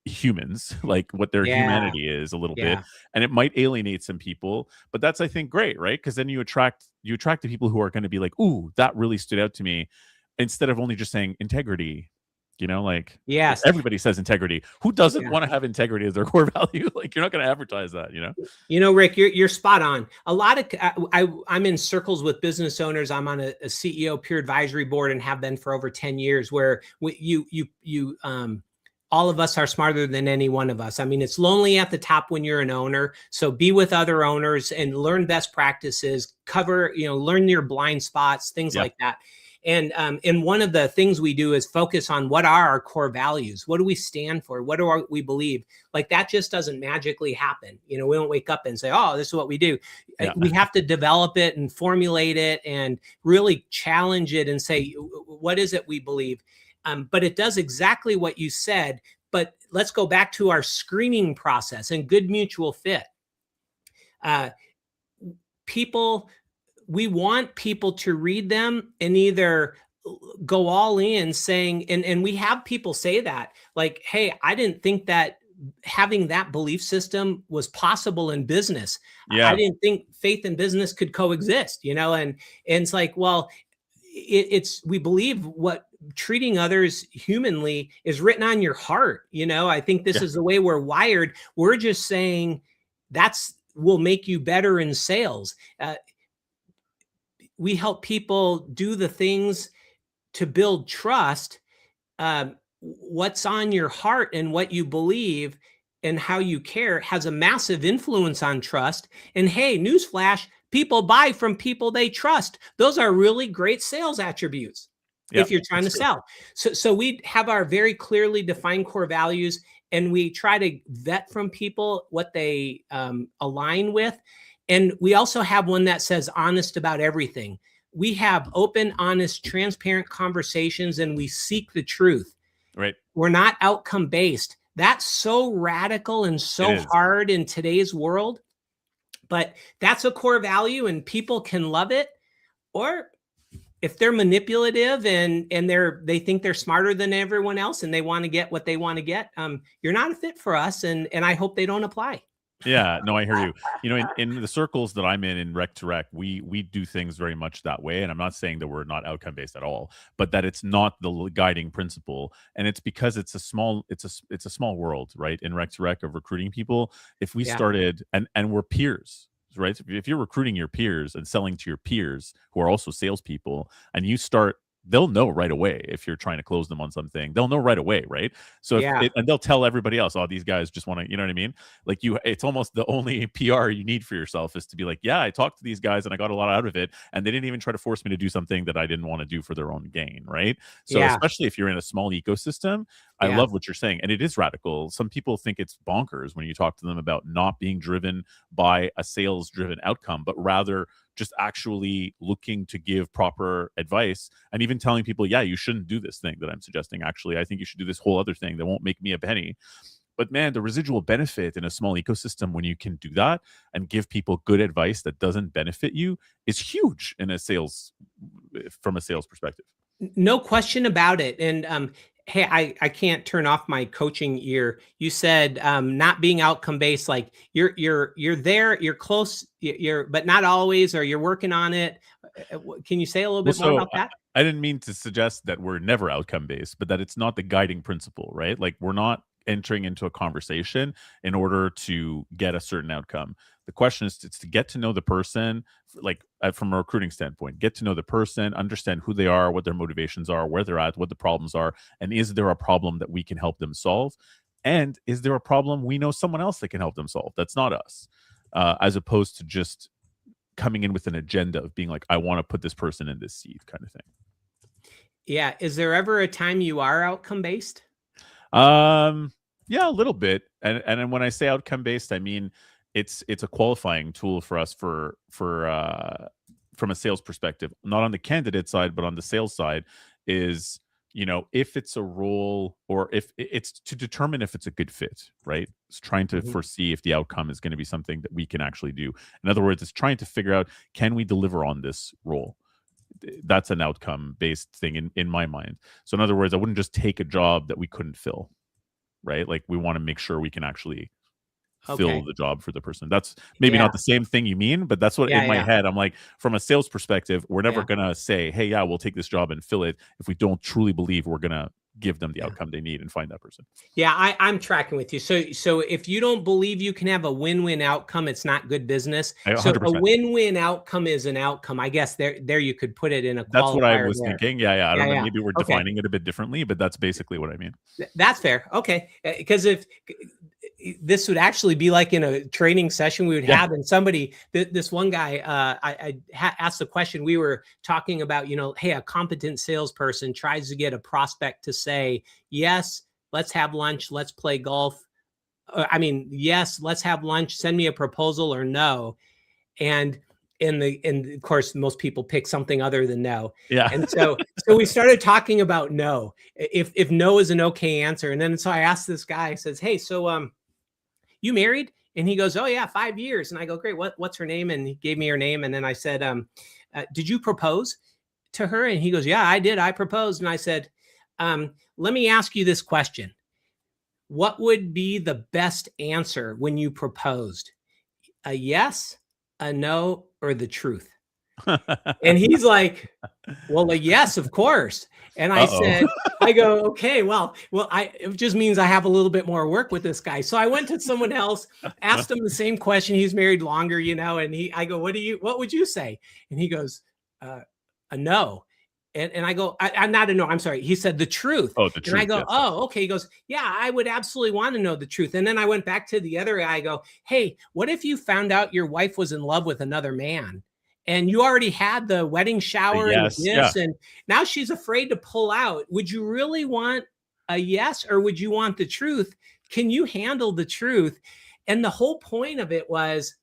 humans, like what their Yeah. humanity is a little bit, Yeah. and it might alienate some people, but that's, I think, great, right? Because then you attract the people who are going to be like, ooh, that really stood out to me, instead of only just saying integrity. Like Yes. everybody says integrity. Who doesn't Yeah. want to have integrity as their core value? Like, you're not going to advertise that. Rick, you're spot on. A lot of I'm in circles with business owners. I'm on a CEO peer advisory board and have been for over 10 years. Where all of us are smarter than any one of us. I mean, it's lonely at the top when you're an owner. So be with other owners and learn best practices. Learn your blind spots, things Yeah. like that. And one of the things we do is focus on what are our core values. What do we stand for? What do we believe? Like, that just doesn't magically happen. We don't wake up and say, oh, this is what we do. Yeah. We have to develop it and formulate it and really challenge it and say, what is it we believe? But it does exactly what you said. But let's go back to our screening process and good mutual fit. We want people to read them and either go all in saying, and we have people say that, like, hey, I didn't think that having that belief system was possible in business. I Yeah. didn't think faith and business could coexist, and it's like, well, we believe what treating others humanly is written on your heart. I think this Yeah. is the way we're wired. We're just saying that's will make you better in sales. We help people do the things to build trust. What's on your heart and what you believe and how you care has a massive influence on trust. And hey, newsflash, people buy from people they trust. Those are really great sales attributes Yeah. if you're trying to That's true. sell. So we have our very clearly defined core values, and we try to vet from people what they align with. And we also have one that says honest about everything. We have open, honest, transparent conversations, and we seek the truth. Right. We're not outcome based. That's so radical and so hard in today's world. But that's a core value, and people can love it. Or if they're manipulative and they think they're smarter than everyone else and they want to get what they want to get, you're not a fit for us. And I hope they don't apply. Yeah, no, I hear you. In the circles that I'm in rec to rec, we do things very much that way. And I'm not saying that we're not outcome based at all, but that it's not the guiding principle. And it's because it's a small world, right? In rec to rec of recruiting people. If we started and we're peers, right? If you're recruiting your peers and selling to your peers who are also salespeople, and you start, they'll know right away if you're trying to close them on something. They'll know right away, right? So and they'll tell everybody else, oh, these guys just want to, you know what I mean? Like, it's almost the only PR you need for yourself is to be like, yeah, I talked to these guys and I got a lot out of it, and they didn't even try to force me to do something that I didn't want to do for their own gain, right? So especially if you're in a small ecosystem, I love what you're saying, and it is radical. Some people think it's bonkers when you talk to them about not being driven by a sales driven outcome, but rather just actually looking to give proper advice, and even telling people, yeah, you shouldn't do this thing that I'm suggesting. Actually, I think you should do this whole other thing that won't make me a penny. But man, the residual benefit in a small ecosystem when you can do that and give people good advice that doesn't benefit you is huge from a sales perspective. No question about it. And hey, I can't turn off my coaching ear. You said not being outcome based, like you're there, you're close, but not always, or you're working on it. Can you say a little bit more about that? I didn't mean to suggest that we're never outcome based, but that it's not the guiding principle, right? Like, we're not entering into a conversation in order to get a certain outcome. The question is to get to know the person, like from a recruiting standpoint, get to know the person, understand who they are, what their motivations are, where they're at, what the problems are, and is there a problem that we can help them solve? And is there a problem we know someone else that can help them solve that's not us? As opposed to just coming in with an agenda of being like, I want to put this person in this seat kind of thing. Yeah. Is there ever a time you are outcome based? Yeah, a little bit. And when I say outcome based, I mean it's a qualifying tool for us for from a sales perspective, not on the candidate side, but on the sales side, is, if it's a role, or if it's to determine if it's a good fit, right? It's trying to foresee if the outcome is going to be something that we can actually do. In other words, it's trying to figure out, can we deliver on this role? That's an outcome based thing in my mind. So in other words, I wouldn't just take a job that we couldn't fill. right? Like we want to make sure we can actually fill Okay. the job for the person. That's maybe Yeah. not the same thing you mean, but that's what Yeah. in my Yeah. head, I'm like, from a sales perspective, we're never Yeah. gonna say, hey, yeah, we'll take this job and fill it if we don't truly believe we're gonna give them the Yeah. outcome they need and find that person. Yeah, I'm tracking with you. So if you don't believe you can have a win-win outcome, it's not good business. I So a 100%. win-win outcome is an outcome. I guess there you could put it in a That's what I qualifier was there. thinking. Yeah, yeah. I Yeah, don't know. yeah. Maybe we're Okay. defining it a bit differently, but that's basically what I mean. That's fair. Okay. Because if this would actually be like in a training session we would Yeah. have, and somebody, this one guy, asked the question. We were talking about, hey, a competent salesperson tries to get a prospect to say, yes, let's have lunch, let's play golf. Yes, let's have lunch, send me a proposal, or no. And and of course, most people pick something other than no. Yeah. And so we started talking about no, if no is an okay answer. And then so I asked this guy, I says, hey, so you married? And he goes, oh yeah, 5 years. And I go, great. What's her name? And he gave me her name. And then I said, did you propose to her? And he goes, yeah, I did. I proposed. And I said, let me ask you this question. What would be the best answer when you proposed? A yes, a no, or the truth? And he's like, well, a yes, of course. And I Uh-oh. said, I go, okay, well, it just means I have a little bit more work with this guy. So I went to someone else, asked him the same question. He's married longer, and I go, what would you say? And he goes, a no. And I go, I'm not a no. I'm sorry. He said the truth. Oh, the And I truth. go, Yes. oh, okay. He goes, yeah, I would absolutely want to know the truth. And then I went back to the other guy. I go, hey, what if you found out your wife was in love with another man? And you already had the wedding shower and the Yes. Yeah. gifts, and now she's afraid to pull out. Would you really want a yes, or would you want the truth? Can you handle the truth? And the whole point of it was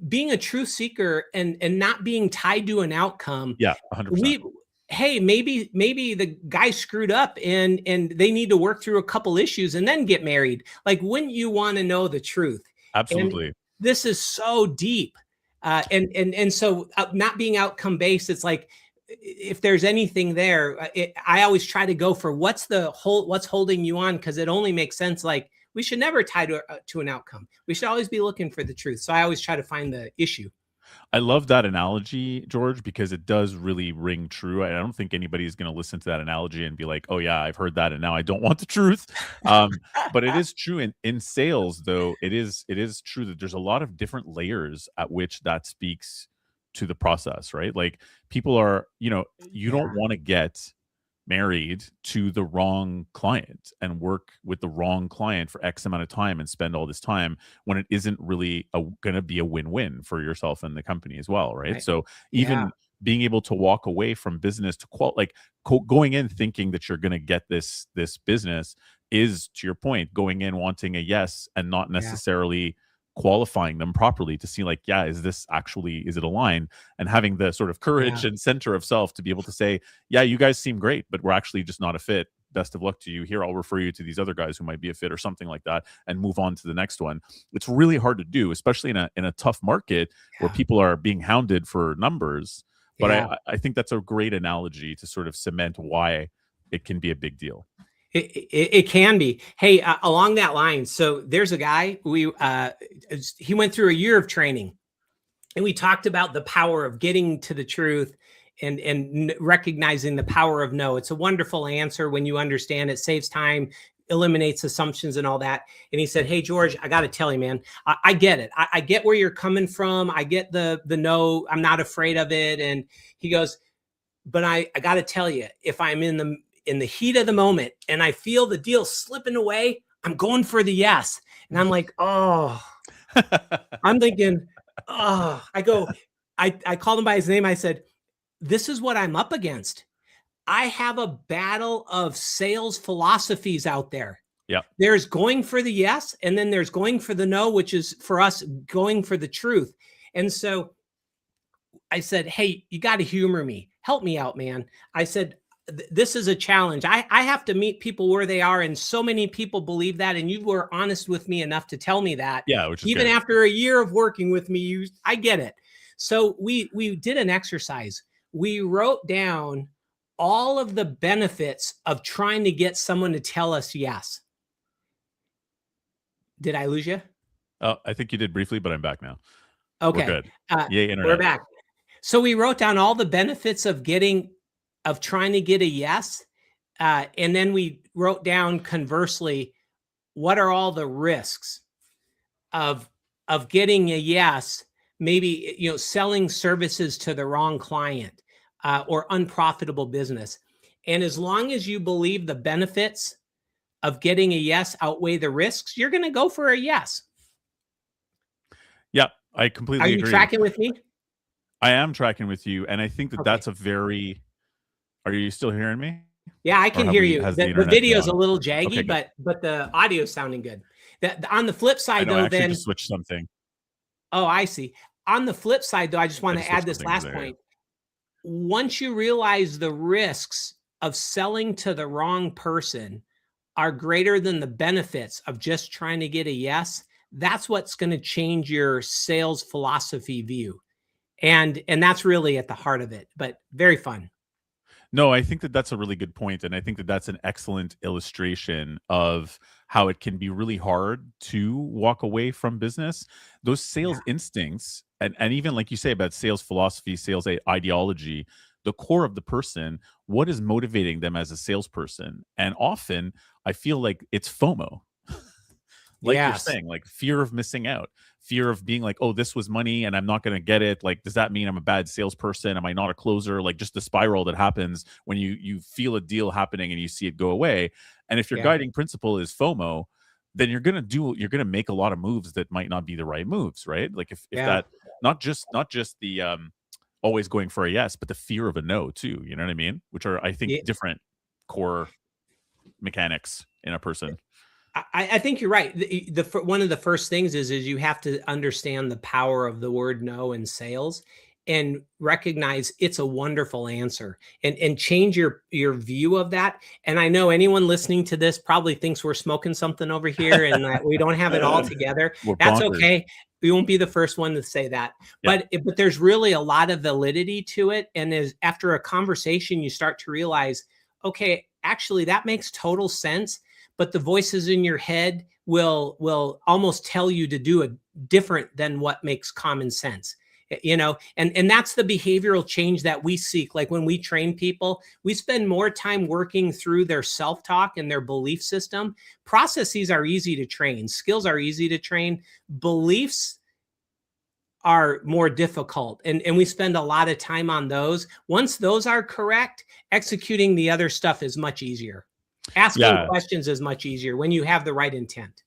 being a truth seeker and not being tied to an outcome. Yeah. 100%. Hey, maybe the guy screwed up and they need to work through a couple issues and then get married. Like, wouldn't you want to know the truth? Absolutely. And this is so deep. And so not being outcome based, it's like, if there's anything there, I always try to go for what's holding you on, because it only makes sense. Like, we should never tie to an outcome. We should always be looking for the truth. So I always try to find the issue. I love that analogy, George, because it does really ring true. I don't think anybody's going to listen to that analogy and be like, "Oh yeah, I've heard that, and now I don't want the truth." But it is true in sales, though. It is true that there's a lot of different layers at which that speaks to the process, right? Like people are, you don't want to get married to the wrong client and work with the wrong client for X amount of time and spend all this time when it isn't really going to be a win-win for yourself and the company as well, right? Right. So Yeah. even being able to walk away from business to going in thinking that you're going to get this business is, to your point, going in wanting a yes and not Yeah. necessarily qualifying them properly to see like, yeah, is it aligned, and having the sort of courage Yeah. and center of self to be able to say, yeah, you guys seem great, but we're actually just not a fit. Best of luck to you. Here, I'll refer you to these other guys who might be a fit or something like that, and move on to the next one. It's really hard to do, especially in a tough market where Yeah. people are being hounded for numbers. But Yeah. I think that's a great analogy to sort of cement why it can be a big deal. It can be. Hey, along that line, so there's a guy, he went through a year of training, and we talked about the power of getting to the truth and recognizing the power of no. It's a wonderful answer when you understand it, saves time, eliminates assumptions and all that. And he said, hey, George, I got to tell you, man, I get it. I get where you're coming from. I get the no, I'm not afraid of it. And he goes, but I got to tell you, if I'm in the heat of the moment and I feel the deal slipping away, I'm going for the yes. And I'm like, oh, I'm thinking, oh, I called him by his name. I said, this is what I'm up against. I have a battle of sales philosophies out there. Yeah. There's going for the yes, and then there's going for the no, which is for us going for the truth. And so I said, hey, you got to humor me. Help me out, man. I said, this is a challenge. I have to meet people where they are. And so many people believe that. And you were honest with me enough to tell me that. Yeah, which is even good. after a year of working with me, I get it. So we did an exercise. We wrote down all of the benefits of trying to get someone to tell us yes. Did I lose you? Oh, I think you did briefly, but I'm back now. We're Okay. good. Yay, We're internet. back. So we wrote down all the benefits of trying to get a yes. And then we wrote down conversely, what are all the risks of getting a yes, maybe, selling services to the wrong client, or unprofitable business. And as long as you believe the benefits of getting a yes outweigh the risks, you're going to go for a yes. Yeah, I Are completely you agree. tracking with me? I am tracking with you, and I think that Okay. that's a very. Are you still hearing me, Yeah, I or can hear you. has the The internet video is a gone? little Okay, jaggy, good. but the audio is sounding good. On the flip I side, know. I though, actually then, just switched something. oh, I see. On the flip side, though, I just I want to just add switched this something last there. point. Once you realize the risks of selling to the wrong person are greater than the benefits of just trying to get a yes, that's what's going to change your sales philosophy view. And that's really at the heart of it, but very fun. No, I think that that's a really good point, and I think that that's an excellent illustration of how it can be really hard to walk away from business. Those Yeah. sales instincts, and even like you say about sales philosophy, sales ideology, the core of the person, what is motivating them as a salesperson? And often, I feel like it's FOMO, like you're Yes. saying, like fear of missing out, fear of being like, oh, this was money and I'm not going to get it. Like, does that mean I'm a bad salesperson? Am I not a closer? Like, just the spiral that happens when you feel a deal happening and you see it go away. And if your Yeah. guiding principle is FOMO, then you're gonna make a lot of moves that might not be the right moves, right? Like if Yeah. that not just the always going for a yes, but the fear of a no too. You know what I mean? Which are I think Yeah. different core mechanics in a person. I think you're right. One of the first things is you have to understand the power of the word no in sales and recognize it's a wonderful answer and change your view of that. And I know anyone listening to this probably thinks we're smoking something over here and that we don't have it all together. We're That's bonkers. okay. We won't be the first one to say that. Yeah. But there's really a lot of validity to it. And as after a conversation, you start to realize, okay, actually that makes total sense, but the voices in your head will almost tell you to do it different than what makes common sense. And that's the behavioral change that we seek. Like when we train people, we spend more time working through their self-talk and their belief system. Processes are easy to train, skills are easy to train, beliefs are more difficult, and we spend a lot of time on those. Once those are correct, executing the other stuff is much easier. Asking Yeah. questions is much easier when you have the right intent.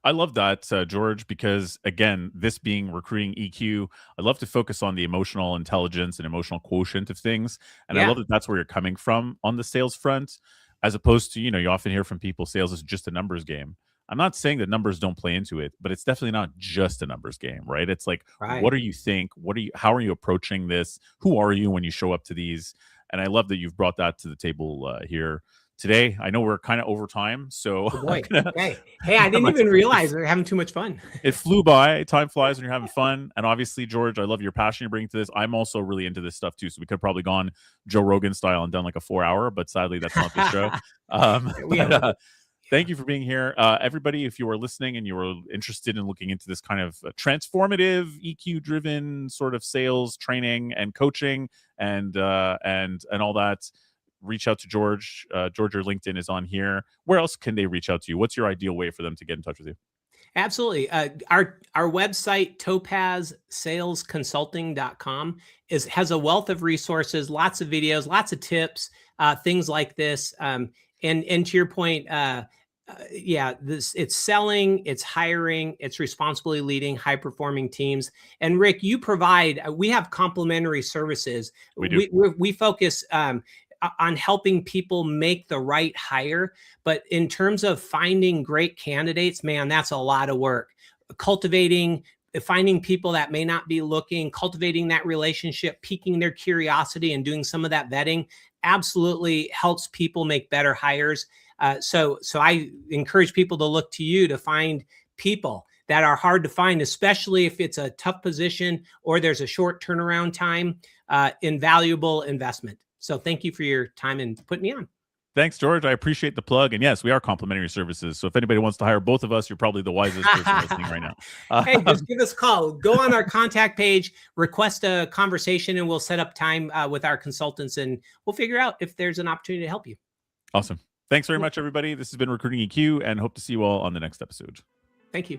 I love that, George, because again, this being recruiting EQ, I love to focus on the emotional intelligence and emotional quotient of things. And I Yeah. love that that's where you're coming from on the sales front, as opposed to, you often hear from people sales is just a numbers game. I'm not saying that numbers don't play into it, but it's definitely not just a numbers game, right? It's like, what Right. do you think? How are you approaching this? Who are you when you show up to these? And I love that you've brought that to the table here today. I know we're kind of over time, so Oh I'm boy. gonna Okay. Hey, I didn't like, even realize we are having too much fun. it flew by. Time flies when you're having fun. And obviously, George, I love your passion you're bringing to this. I'm also really into this stuff too. So we could have probably gone Joe Rogan style and done like a 4 hour, but sadly, that's not the show. We have But yeah. thank you for being here. Everybody, if you are listening and you are interested in looking into this kind of transformative, EQ driven sort of sales training and coaching and all that, reach out to George. George, your LinkedIn is on here. Where else can they reach out to you? What's your ideal way for them to get in touch with you? Absolutely. Our website, topazsalesconsulting.com, has a wealth of resources, lots of videos, lots of tips, things like this. And to your point, yeah, it's selling, it's hiring, it's responsibly leading high performing teams. And Rick, you provide. We have complementary services. We do. We focus on helping people make the right hire. But in terms of finding great candidates, man, that's a lot of work. Finding people that may not be looking, cultivating that relationship, piquing their curiosity, and doing some of that vetting absolutely helps people make better hires. So I encourage people to look to you to find people that are hard to find, especially if it's a tough position or there's a short turnaround time. Invaluable investment. So thank you for your time and putting me on. Thanks, George. I appreciate the plug. And yes, we are complimentary services. So if anybody wants to hire both of us, you're probably the wisest person listening right now. Hey, just give us a call. Go on our contact page, request a conversation, and we'll set up time with our consultants, and we'll figure out if there's an opportunity to help you. Awesome. Thanks very much, everybody. This has been Recruiting EQ, and hope to see you all on the next episode. Thank you.